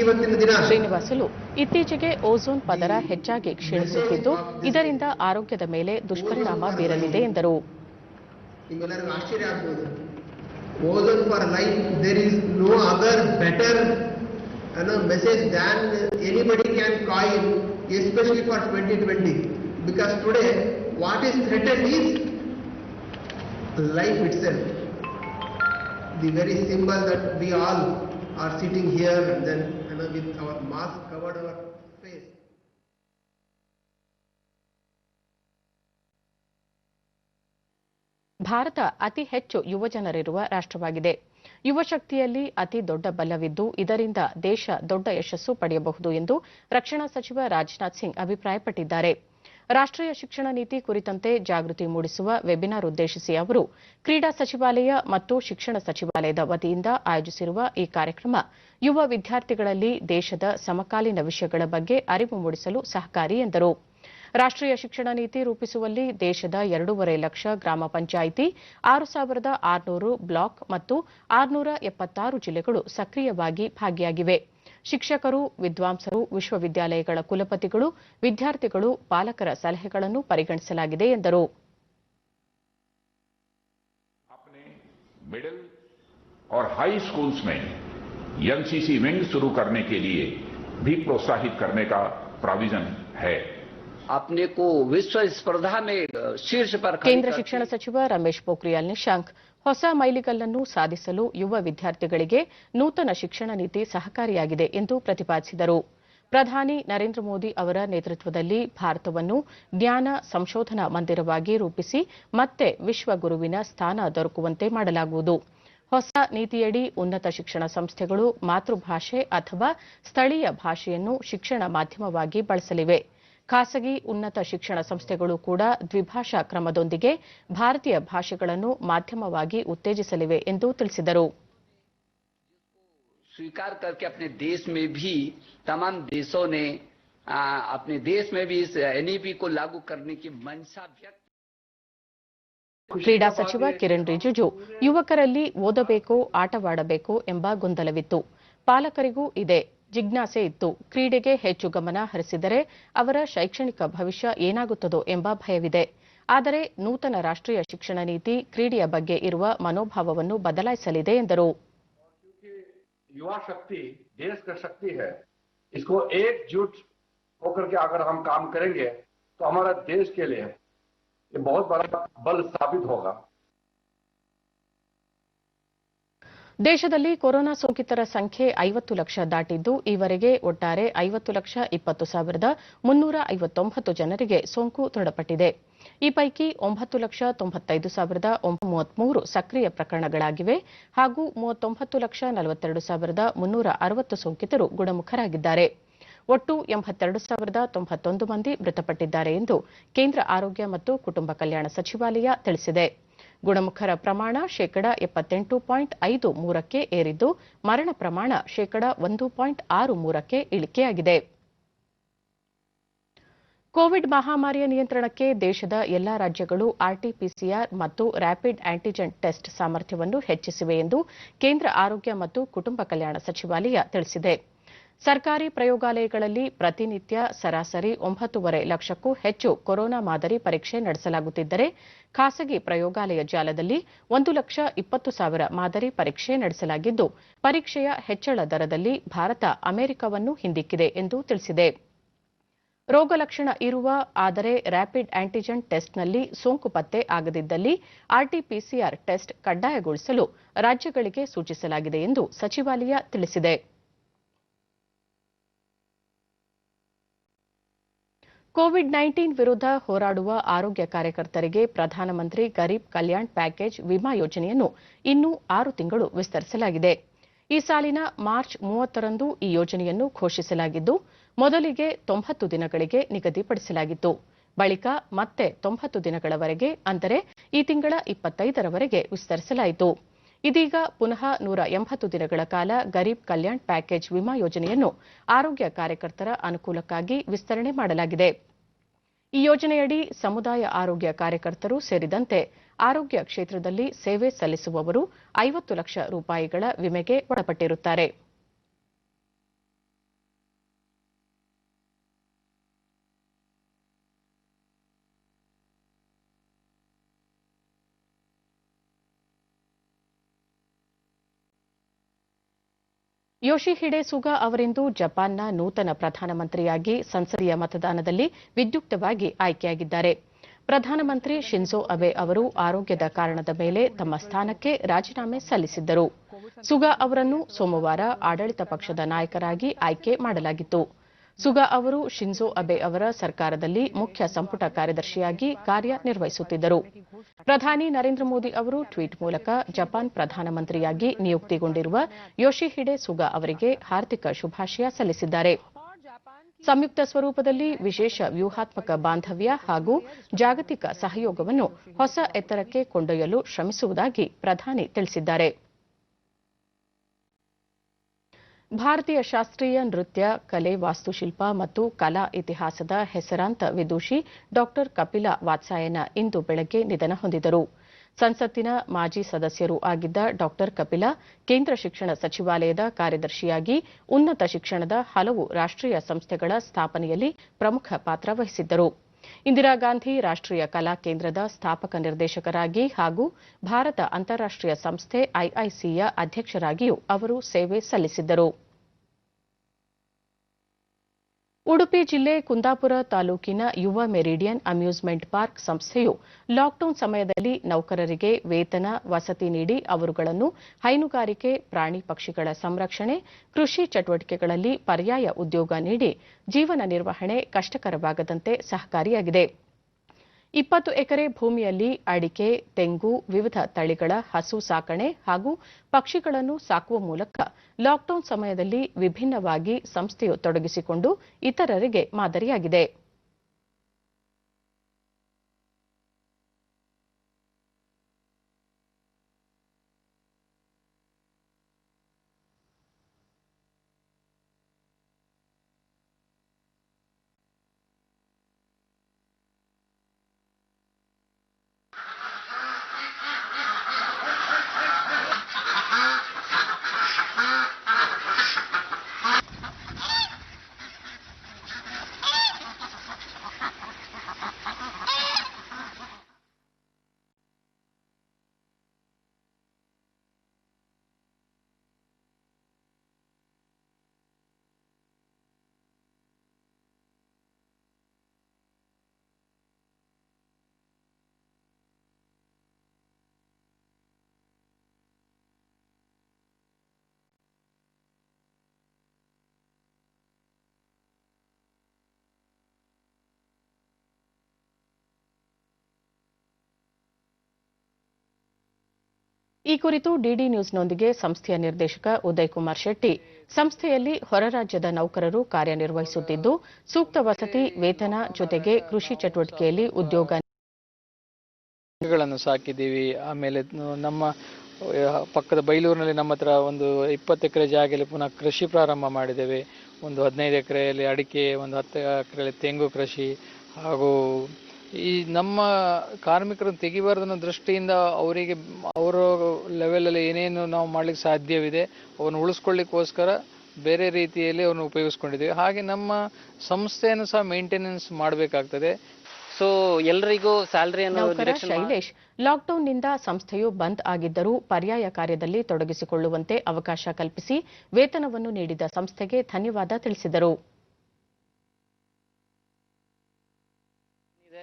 ಇವತ್ತಿನ ದಿನ ಶ್ರೀನಿವಾಸುಲು ಇತ್ತೀಚೆಗೆ ಓಝೋನ್ ಪದರ ಹೆಚ್ಚಾಗಿ ಕ್ಷೀಣಿಸುತ್ತಿದ್ದು ಇದರಿಂದ ಆರೋಗ್ಯದ ಮೇಲೆ ದುಷ್ಪರಿಣಾಮ ಬೀರಲಿದೆ ಎಂದರು. ನಿಮ್ಮೆಲ್ಲರಿಗೂ ಆಶ್ಚರ್ಯ ಆಗಬಹುದು. Ozone for life, there is no other better message than anybody can coin, especially for 2020, because today what is threatened is life itself. The very symbol that we all are sitting here and then with our mask covered our face. Bharat ಅತಿ ಹೆಚ್ಚು ಯುವಜನರಿರುವ ರಾಷ್ಟ್ರವಾಗಿದೆ. ಯುವ ಶಕ್ತಿಯಲ್ಲಿ ಅತಿ ದೊಡ್ಡ ಬಲವಿದ್ದು ಇದರಿಂದ ದೇಶ ದೊಡ್ಡ ಯಶಸ್ಸು ಪಡೆಯಬಹುದು ಎಂದು ರಕ್ಷಣಾ ಸಚಿವ ರಾಜನಾಥ್ ಸಿಂಗ್ ಅಭಿಪ್ರಾಯಪಟ್ಟಿದ್ದಾರೆ. ರಾಷ್ಟ್ರೀಯ ಶಿಕ್ಷಣ ನೀತಿ ಕುರಿತಂತೆ ಜಾಗೃತಿ ಮೂಡಿಸುವ ವೆಬಿನಾರ್ ಉದ್ದೇಶಿಸಿ ಅವರು ಕ್ರೀಡಾ ಸಚಿವಾಲಯ ಮತ್ತು ಶಿಕ್ಷಣ ಸಚಿವಾಲಯದ ವತಿಯಿಂದ ಆಯೋಜಿಸಿರುವ ಈ ಕಾರ್ಯಕ್ರಮ ಯುವ ವಿದ್ಯಾರ್ಥಿಗಳಲ್ಲಿ ದೇಶದ ಸಮಕಾಲೀನ ವಿಷಯಗಳ ಬಗ್ಗೆ ಅರಿವು ಮೂಡಿಸಲು ಸಹಕಾರಿ ಎಂದರು. ರಾಷ್ಟ್ರೀಯ ಶಿಕ್ಷಣ ನೀತಿ ರೂಪಿಸುವಲ್ಲಿ ದೇಶದ 2.5 ಲಕ್ಷ ಗ್ರಾಮ ಪಂಚಾಯಿತಿ, 6,600 ಬ್ಲಾಕ್ ಮತ್ತು 676 ಜಿಲ್ಲೆಗಳು ಸಕ್ರಿಯವಾಗಿ ಭಾಗಿಯಾಗಿವೆ. ಶಿಕ್ಷಕರು, ವಿದ್ವಾಂಸರು, ವಿಶ್ವವಿದ್ಯಾಲಯಗಳ ಕುಲಪತಿಗಳು, ವಿದ್ಯಾರ್ಥಿಗಳು, ಪಾಲಕರ ಸಲಹೆಗಳನ್ನು ಪರಿಗಣಿಸಲಾಗಿದೆ ಎಂದರು. मिडिल और हाई स्कूल्स में एनसीसी विंग शुरू करने के लिए भी प्रोत्साहित करने का प्रोविजन है. अपने को विश्व स्पर्धा में शीर्ष पर ಕೇಂದ್ರ ಶಿಕ್ಷಣ ಸಚಿವ ರಮೇಶ್ ಪೋಖ್ರಿಯಾಲ್ ನಿಶಾಂಕ್ ಹೊಸ ಮೈಲಿಗಲ್ಲನ್ನು ಸಾಧಿಸಲು ಯುವ ವಿದ್ಯಾರ್ಥಿಗಳಿಗೆ ನೂತನ ಶಿಕ್ಷಣ ನೀತಿ ಸಹಕಾರಿಯಾಗಿದೆ ಎಂದು ಪ್ರತಿಪಾದಿಸಿದರು. ಪ್ರಧಾನಿ ನರೇಂದ್ರ ಮೋದಿ ಅವರ ನೇತೃತ್ವದಲ್ಲಿ ಭಾರತವನ್ನು ಜ್ಞಾನ ಸಂಶೋಧನಾ ಮಂದಿರವಾಗಿ ರೂಪಿಸಿ ಮತ್ತೆ ವಿಶ್ವಗುರುವಿನ ಸ್ಥಾನ ದೊರಕುವಂತೆ ಮಾಡಲಾಗುವುದು. ಹೊಸ ನೀತಿಯಡಿ ಉನ್ನತ ಶಿಕ್ಷಣ ಸಂಸ್ಥೆಗಳು ಮಾತೃಭಾಷೆ ಅಥವಾ ಸ್ಥಳೀಯ ಭಾಷೆಯನ್ನು ಶಿಕ್ಷಣ ಮಾಧ್ಯಮವಾಗಿ ಬಳಸಲಿವೆ. ಖಾಸಗಿ ಉನ್ನತ ಶಿಕ್ಷಣ ಸಂಸ್ಥೆಗಳು ಕೂಡ ದ್ವಿಭಾಷಾ ಕ್ರಮದೊಂದಿಗೆ ಭಾರತೀಯ ಭಾಷೆಗಳನ್ನು ಮಾಧ್ಯಮವಾಗಿ ಉತ್ತೇಜಿಸಲಿವೆ ಎಂದು ತಿಳಿಸಿದರು. स्वीकार करके अपने देश में भी तमाम देशों ने अपने देश में भी इस एनईपी को लागू करने की मंशा व्यक्त. ಕ್ರೀಡಾ ಸಚಿವ ಕಿರಣ್ ರಿಜಿಜು ಯುವಕರಲ್ಲಿ ಓದಬೇಕೋ ಆಟವಾಡಬೇಕೋ ಎಂಬ ಗೊಂದಲವಿತ್ತು. ಪಾಲಕರಿಗೂ ಇದೆ ಜಿಜ್ಞಾಸೆ ಇತ್ತು. ಕ್ರೀಡೆಗೆ ಹೆಚ್ಚು ಗಮನ ಹರಿಸಿದರೆ ಅವರ ಶೈಕ್ಷಣಿಕ ಭವಿಷ್ಯ ಏನಾಗುತ್ತದೋ ಎಂಬ ಭಯವಿದೆ. ಆದರೆ ನೂತನ ರಾಷ್ಟ್ರೀಯ ಶಿಕ್ಷಣ ನೀತಿ ಕ್ರೀಡೆಯ ಬಗ್ಗೆ ಇರುವ ಮನೋಭಾವವನ್ನು ಬದಲಾಯಿಸಲಿದೆ ಎಂದರು. युवा शक्ति देश का शक्ति है. इसको एकजुट होकर के अगर हम काम करेंगे तो हमारा देश के लिए ये बहुत बड़ा बल साबित होगा. ದೇಶದಲ್ಲಿ ಕೊರೋನಾ ಸೋಂಕಿತರ ಸಂಖ್ಯೆ 50 ಲಕ್ಷ ದಾಟಿದ್ದು ಈವರೆಗೆ ಒಟ್ಟಾರೆ 50,90,359 ಜನರಿಗೆ ಸೋಂಕು ದೃಢಪಟ್ಟಿದೆ. ಈ ಪೈಕಿ 9,95,933 ಸಕ್ರಿಯ ಪ್ರಕರಣಗಳಾಗಿವೆ ಹಾಗೂ 39,42,360 ಸೋಂಕಿತರು ಗುಣಮುಖರಾಗಿದ್ದಾರೆ. ಒಟ್ಟು 82,091 ಮಂದಿ ಮೃತಪಟ್ಟಿದ್ದಾರೆ ಎಂದು ಕೇಂದ್ರ ಆರೋಗ್ಯ ಮತ್ತು ಕುಟುಂಬ ಕಲ್ಯಾಣ ಸಚಿವಾಲಯ ತಿಳಿಸಿದೆ. ಗುಣಮುಖರ ಪ್ರಮಾಣ 78.53ಕ್ಕೆ ಏರಿದ್ದು ಮರಣ ಪ್ರಮಾಣ 1.63ಕ್ಕೆ ಇಳಿಕೆಯಾಗಿದೆ. ಕೋವಿಡ್ ಮಹಾಮಾರಿಯ ನಿಯಂತ್ರಣಕ್ಕೆ ದೇಶದ ಎಲ್ಲಾ ರಾಜ್ಯಗಳು ಆರ್ಟಿಪಿಸಿಆರ್ ಮತ್ತು ರ್ಯಾಪಿಡ್ ಆಂಟಿಜೆನ್ ಟೆಸ್ಟ್ ಸಾಮರ್ಥ್ಯವನ್ನು ಹೆಚ್ಚಿಸಿವೆ ಎಂದು ಕೇಂದ್ರ ಆರೋಗ್ಯ ಮತ್ತು ಕುಟುಂಬ ಕಲ್ಯಾಣ ಸಚಿವಾಲಯ ತಿಳಿಸಿದೆ. ಸರ್ಕಾರಿ ಪ್ರಯೋಗಾಲಯಗಳಲ್ಲಿ ಪ್ರತಿನಿತ್ಯ ಸರಾಸರಿ 9.5 ಲಕ್ಷಕ್ಕೂ ಹೆಚ್ಚು ಕೊರೋನಾ ಮಾದರಿ ಪರೀಕ್ಷೆ ನಡೆಸಲಾಗುತ್ತಿದ್ದರೆ ಖಾಸಗಿ ಪ್ರಯೋಗಾಲಯ ಜಾಲದಲ್ಲಿ 1,20,000 ಮಾದರಿ ಪರೀಕ್ಷೆ ನಡೆಸಲಾಗಿದ್ದು ಪರೀಕ್ಷೆಯ ಹೆಚ್ಚಳ ದರದಲ್ಲಿ ಭಾರತ ಅಮೆರಿಕವನ್ನು ಹಿಂದಿಕ್ಕಿದೆ ಎಂದು ತಿಳಿಸಿದೆ. ರೋಗ ಲಕ್ಷಣ ಇರುವ ಆದರೆ ರ್ಯಾಪಿಡ್ ಆಂಟಿಜೆನ್ ಟೆಸ್ಟ್ನಲ್ಲಿ ಸೋಂಕು ಪತ್ತೆ ಆಗದಿದ್ದಲ್ಲಿ ಆರ್ಟಿಪಿಸಿಆರ್ ಟೆಸ್ಟ್ ಕಡ್ಡಾಯಗೊಳಿಸಲು ರಾಜ್ಯಗಳಿಗೆ ಸೂಚಿಸಲಾಗಿದೆ ಎಂದು ಸಚಿವಾಲಯ ತಿಳಿಸಿದೆ. ಕೋವಿಡ್-19 ವಿರುದ್ಧ ಹೋರಾಡುವ ಆರೋಗ್ಯ ಕಾರ್ಯಕರ್ತರಿಗೆ ಪ್ರಧಾನಮಂತ್ರಿ ಗರೀಬ್ ಕಲ್ಯಾಣ್ ಪ್ಯಾಕೇಜ್ ವಿಮಾ ಯೋಜನೆಯನ್ನು ಇನ್ನೂ 6 ತಿಂಗಳು ವಿಸ್ತರಿಸಲಾಗಿದೆ. ಈ ಸಾಲಿನ ಮಾರ್ಚ್ 30ರಂದು ಈ ಯೋಜನೆಯನ್ನು ಘೋಷಿಸಲಾಗಿದ್ದು ಮೊದಲಿಗೆ 90 ದಿನಗಳಿಗೆ ನಿಗದಿಪಡಿಸಲಾಗಿತ್ತು. ಬಳಿಕ ಮತ್ತೆ 90 ದಿನಗಳವರೆಗೆ ಅಂದರೆ ಈ ತಿಂಗಳ 25ರವರೆಗೆ ವಿಸ್ತರಿಸಲಾಯಿತು. ಇದೀಗ ಪುನಃ 180 ದಿನಗಳ ಕಾಲ ಗರೀಬ್ ಕಲ್ಯಾಣ್ ಪ್ಯಾಕೇಜ್ ವಿಮಾ ಯೋಜನೆಯನ್ನು ಆರೋಗ್ಯ ಕಾರ್ಯಕರ್ತರ ಅನುಕೂಲಕ್ಕಾಗಿ ವಿಸ್ತರಣೆ ಮಾಡಲಾಗಿದೆ. ಈ ಯೋಜನೆಯಡಿ ಸಮುದಾಯ ಆರೋಗ್ಯ ಕಾರ್ಯಕರ್ತರು ಸೇರಿದಂತೆ ಆರೋಗ್ಯ ಕ್ಷೇತ್ರದಲ್ಲಿ ಸೇವೆ ಸಲ್ಲಿಸುವವರು 50 ಲಕ್ಷ ರೂಪಾಯಿಗಳ ವಿಮೆಗೆ ಒಳಪಟ್ಟಿರುತ್ತಾರೆ. ಯೋಶಿಹಿಡೆ ಸುಗಾ ಅವರಿಂದು ಜಪಾನ್ನ ನೂತನ ಪ್ರಧಾನಮಂತ್ರಿಯಾಗಿ ಸಂಸದೀಯ ಮತದಾನದಲ್ಲಿ ವಿದ್ಯುಕ್ತವಾಗಿ ಆಯ್ಕೆಯಾಗಿದ್ದಾರೆ. ಪ್ರಧಾನಮಂತ್ರಿ ಶಿಂಜೋ ಅಬೆ ಅವರು ಆರೋಗ್ಯದ ಕಾರಣದ ಮೇಲೆ ತಮ್ಮ ಸ್ಥಾನಕ್ಕೆ ರಾಜೀನಾಮೆ ಸಲ್ಲಿಸಿದ್ದರು. ಸುಗಾ ಅವರನ್ನು ಸೋಮವಾರ ಆಡಳಿತ ಪಕ್ಷದ ನಾಯಕರಾಗಿ ಆಯ್ಕೆ ಮಾಡಲಾಗಿತ್ತು. ಸುಗಾ ಅವರು ಶಿಂಜೋ ಅಬೆ ಅವರ ಸರ್ಕಾರದಲ್ಲಿ ಮುಖ್ಯ ಸಂಪುಟ ಕಾರ್ಯದರ್ಶಿಯಾಗಿ ಕಾರ್ಯನಿರ್ವಹಿಸುತ್ತಿದ್ದರು. ಪ್ರಧಾನಿ ನರೇಂದ್ರ ಮೋದಿ ಅವರು ಟ್ವೀಟ್ ಮೂಲಕ ಜಪಾನ್ ಪ್ರಧಾನಮಂತ್ರಿಯಾಗಿ ನಿಯುಕ್ತಿಗೊಂಡಿರುವ ಯೋಶಿಹಿಡೆ ಸುಗಾ ಅವರಿಗೆ ಹಾರ್ದಿಕ ಶುಭಾಶಯ ಸಲ್ಲಿಸಿದ್ದಾರೆ. ಸಂಯುಕ್ತ ಸ್ವರೂಪದಲ್ಲಿ ವಿಶೇಷ ವ್ಯೂಹಾತ್ಮಕ ಬಾಂಧವ್ಯ ಹಾಗೂ ಜಾಗತಿಕ ಸಹಯೋಗವನ್ನು ಹೊಸ ಎತ್ತರಕ್ಕೆ ಕೊಂಡೊಯ್ಯಲು ಶ್ರಮಿಸುವುದಾಗಿ ಪ್ರಧಾನಿ ತಿಳಿಸಿದ್ದಾರೆ. ಭಾರತೀಯ ಶಾಸ್ತ್ರೀಯ ನೃತ್ಯ, ಕಲೆ, ವಾಸ್ತುಶಿಲ್ಪ ಮತ್ತು ಕಲಾ ಇತಿಹಾಸದ ಹೆಸರಾಂತ ವಿದೂಷಿ ಡಾ ಕಪಿಲಾ ವಾತ್ಸಾಯನ ಇಂದು ಬೆಳಗ್ಗೆ ನಿಧನ ಹೊಂದಿದರು. ಸಂಸತ್ತಿನ ಮಾಜಿ ಸದಸ್ಯರೂ ಆಗಿದ್ದ ಡಾ ಕಪಿಲಾ ಕೇಂದ್ರ ಶಿಕ್ಷಣ ಸಚಿವಾಲಯದ ಕಾರ್ಯದರ್ಶಿಯಾಗಿ ಉನ್ನತ ಶಿಕ್ಷಣದ ಹಲವು ರಾಷ್ಟ್ರೀಯ ಸಂಸ್ಥೆಗಳ ಸ್ಥಾಪನೆಯಲ್ಲಿ ಪ್ರಮುಖ ಪಾತ್ರ ವಹಿಸಿದ್ದರು. ಇಂದಿರಾ ಗಾಂಧಿ ರಾಷ್ಟ್ರೀಯ ಕಲಾ ಕೇಂದ್ರದ ಸ್ಥಾಪಕ ನಿರ್ದೇಶಕರಾಗಿ ಹಾಗೂ ಭಾರತ ಅಂತಾರಾಷ್ಟ್ರೀಯ ಸಂಸ್ಥೆ ಐಐಸಿಯ ಅಧ್ಯಕ್ಷರಾಗಿಯೂ ಅವರು ಸೇವೆ ಸಲ್ಲಿಸಿದ್ದರು. ಉಡುಪಿ ಜಿಲ್ಲೆ ಕುಂದಾಪುರ ತಾಲೂಕಿನ ಯುವ ಮೆರಿಡಿಯನ್ ಅಮ್ಯೂಸ್ಮೆಂಟ್ ಪಾರ್ಕ್ ಸಂಸ್ಥೆಯು ಲಾಕ್ಡೌನ್ ಸಮಯದಲ್ಲಿ ನೌಕರರಿಗೆ ವೇತನ, ವಸತಿ ನೀಡಿ ಅವರುಗಳನ್ನು ಹೈನುಗಾರಿಕೆ, ಪ್ರಾಣಿ ಪಕ್ಷಿಗಳ ಸಂರಕ್ಷಣೆ, ಕೃಷಿ ಚಟುವಟಿಕೆಗಳಲ್ಲಿ ಪರ್ಯಾಯ ಉದ್ಯೋಗ ನೀಡಿ ಜೀವನ ನಿರ್ವಹಣೆ ಕಷ್ಟಕರವಾಗದಂತೆ ಸಹಕಾರಿಯಾಗಿದೆ. 20 ಎಕರೆ ಭೂಮಿಯಲ್ಲಿ ಅಡಿಕೆ, ತೆಂಗು, ವಿವಿಧ ತಳಿಗಳ ಹಸು ಸಾಕಣೆ ಹಾಗೂ ಪಕ್ಷಿಗಳನ್ನು ಸಾಕುವ ಮೂಲಕ ಲಾಕ್ಡೌನ್ ಸಮಯದಲ್ಲಿ ವಿಭಿನ್ನವಾಗಿ ಸಂಸ್ಥೆಯು ತೊಡಗಿಸಿಕೊಂಡು ಇತರರಿಗೆ ಮಾದರಿಯಾಗಿದೆ. ಈ ಕುರಿತು ಡಿಡಿ ನ್ಯೂಸ್ನೊಂದಿಗೆ ಸಂಸ್ಥೆಯ ನಿರ್ದೇಶಕ ಉದಯ್ ಕುಮಾರ್ ಶೆಟ್ಟಿ, ಸಂಸ್ಥೆಯಲ್ಲಿ ಹೊರ ರಾಜ್ಯದ ನೌಕರರು ಕಾರ್ಯನಿರ್ವಹಿಸುತ್ತಿದ್ದು, ಸೂಕ್ತ ವಸತಿ, ವೇತನ ಜೊತೆಗೆ ಕೃಷಿ ಚಟುವಟಿಕೆಯಲ್ಲಿ ಉದ್ಯೋಗಗಳನ್ನು ಸಾಕಿದ್ದೀವಿ. ಆಮೇಲೆ ನಮ್ಮ ಪಕ್ಕದ ಬೈಲೂರಿನಲ್ಲಿ ನಮ್ಮ ಹತ್ರ ಒಂದು 20 ಎಕರೆ ಜಾಗದಲ್ಲಿ ಪುನಃ ಕೃಷಿ ಪ್ರಾರಂಭ ಮಾಡಿದ್ದೇವೆ. ಒಂದು 15 ಎಕರೆಯಲ್ಲಿ ಅಡಿಕೆ, ಒಂದು 10 ಎಕರೆಯಲ್ಲಿ ತೆಂಗು ಕೃಷಿ ಹಾಗೂ ಈ ನಮ್ಮ ಕಾರ್ಮಿಕರನ್ನು ತೆಗಿಬಾರ್ದನ್ನೋ ದೃಷ್ಟಿಯಿಂದ ಅವರಿಗೆ ಅವರ ಲೆವೆಲಲ್ಲಿ ಏನೇನು ನಾವು ಮಾಡ್ಲಿಕ್ಕೆ ಸಾಧ್ಯವಿದೆ ಅವನ್ನು ಉಳಿಸ್ಕೊಳ್ಳಿಕ್ಕೋಸ್ಕರ ಬೇರೆ ರೀತಿಯಲ್ಲಿ ಅವನ್ನು ಉಪಯೋಗಿಸ್ಕೊಂಡಿದ್ದೀವಿ. ಹಾಗೆ ನಮ್ಮ ಸಂಸ್ಥೆಯನ್ನು ಸಹ ಮೇಂಟೆನೆನ್ಸ್ ಮಾಡಬೇಕಾಗ್ತದೆ. ಸೊ ಎಲ್ಲರಿಗೂ ಸ್ಯಾಲರಿಯನ್ನು ಶೈಲೇಶ್, ಲಾಕ್ಡೌನ್ನಿಂದ ಸಂಸ್ಥೆಯು ಬಂದ್ ಆಗಿದ್ದರೂ ಪರ್ಯಾಯ ಕಾರ್ಯದಲ್ಲಿ ತೊಡಗಿಸಿಕೊಳ್ಳುವಂತೆ ಅವಕಾಶ ಕಲ್ಪಿಸಿ ವೇತನವನ್ನು ನೀಡಿದ ಸಂಸ್ಥೆಗೆ ಧನ್ಯವಾದ ತಿಳಿಸಿದರು.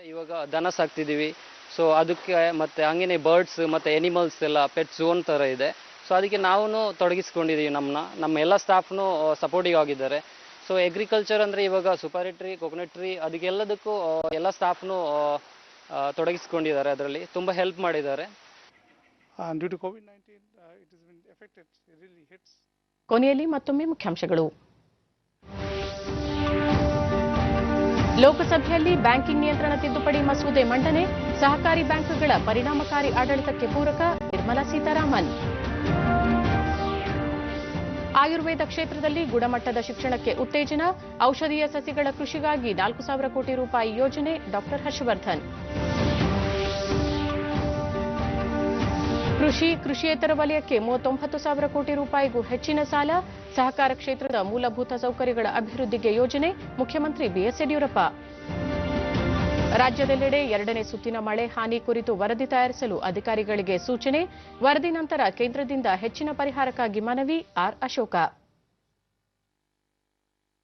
ಇವಾಗ ದನ ಸಾಕ್ತಿದ್ದೀವಿ, ಸೊ ಅದಕ್ಕೆ ಮತ್ತೆ ಹಂಗೇನೆ ಬರ್ಡ್ಸ್ ಮತ್ತೆ ಎನಿಮಲ್ಸ್ ಎಲ್ಲ ಪೆಟ್ ಝೋನ್ ತರ ಇದೆ. ಸೊ ಅದಕ್ಕೆ ನಾವು ತೊಡಗಿಸ್ಕೊಂಡಿದ್ದೀವಿ. ನಮ್ಮ ಎಲ್ಲ ಸ್ಟಾಫ್ನು ಸಪೋರ್ಟಿವ್ ಆಗಿದ್ದಾರೆ. ಸೊ ಅಗ್ರಿಕಲ್ಚರ್ ಅಂದರೆ ಇವಾಗ ಸುಪಾರಿ ಟ್ರೀ, ಕೊಕೊನಟ್ ಟ್ರೀ ಅದಕ್ಕೆಲ್ಲದಕ್ಕೂ ಎಲ್ಲ ಸ್ಟಾಫ್ನು ತೊಡಗಿಸ್ಕೊಂಡಿದ್ದಾರೆ. ಅದರಲ್ಲಿ ತುಂಬ ಹೆಲ್ಪ್ ಮಾಡಿದ್ದಾರೆ. ಕೊನೆಯಲ್ಲಿ ಮತ್ತೊಮ್ಮೆ ಮುಖ್ಯಾಂಶಗಳು. ಲೋಕಸಭೆಯಲ್ಲಿ ಬ್ಯಾಂಕಿಂಗ್ ನಿಯಂತ್ರಣ ತಿದ್ದುಪಡಿ ಮಸೂದೆ ಮಂಡನೆ, ಸಹಕಾರಿ ಬ್ಯಾಂಕ್ಗಳ ಪರಿಣಾಮಕಾರಿ ಆಡಳಿತಕ್ಕೆ ಪೂರಕ ನಿರ್ಮಲಾ ಸೀತಾರಾಮನ್. ಆಯುರ್ವೇದ ಕ್ಷೇತ್ರದಲ್ಲಿ ಗುಣಮಟ್ಟದ ಶಿಕ್ಷಣಕ್ಕೆ ಉತ್ತೇಜನ, ಔಷಧೀಯ ಸಸಿಗಳ ಕೃಷಿಗಾಗಿ 4,000 ಕೋಟಿ ರೂಪಾಯಿ ಯೋಜನೆ, ಡಾ ಹರ್ಷವರ್ಧನ್. ಕೃಷಿಯೇತರ ವಲಯಕ್ಕೆ 39,000 ಕೋಟಿ ರೂಪಾಯಿಗೂ ಹೆಚ್ಚಿನ ಸಾಲ, ಸಹಕಾರ ಕ್ಷೇತ್ರದ ಮೂಲಭೂತ ಸೌಕರ್ಯಗಳ ಅಭಿವೃದ್ಧಿಗೆ ಯೋಜನೆ, ಮುಖ್ಯಮಂತ್ರಿ ಬಿಎಸ್ ಯಡಿಯೂರಪ್ಪ. ರಾಜ್ಯದೆಲ್ಲೆಡೆ 2ನೇ ಸುತ್ತಿನ ಮಳೆ ಹಾನಿ ಕುರಿತು ವರದಿ ತಯಾರಿಸಲು ಅಧಿಕಾರಿಗಳಿಗೆ ಸೂಚನೆ, ವರದಿ ನಂತರ ಕೇಂದ್ರದಿಂದ ಹೆಚ್ಚಿನ ಪರಿಹಾರಕ್ಕಾಗಿ ಮನವಿ, ಆರ್ ಅಶೋಕ.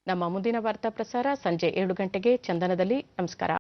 ನಮ್ಮ ಮುಂದಿನ ವಾರ್ತಾ ಪ್ರಸಾರ ಸಂಜೆ 7 ಗಂಟೆಗೆ ಚಂದನದಲ್ಲಿ. ನಮಸ್ಕಾರ.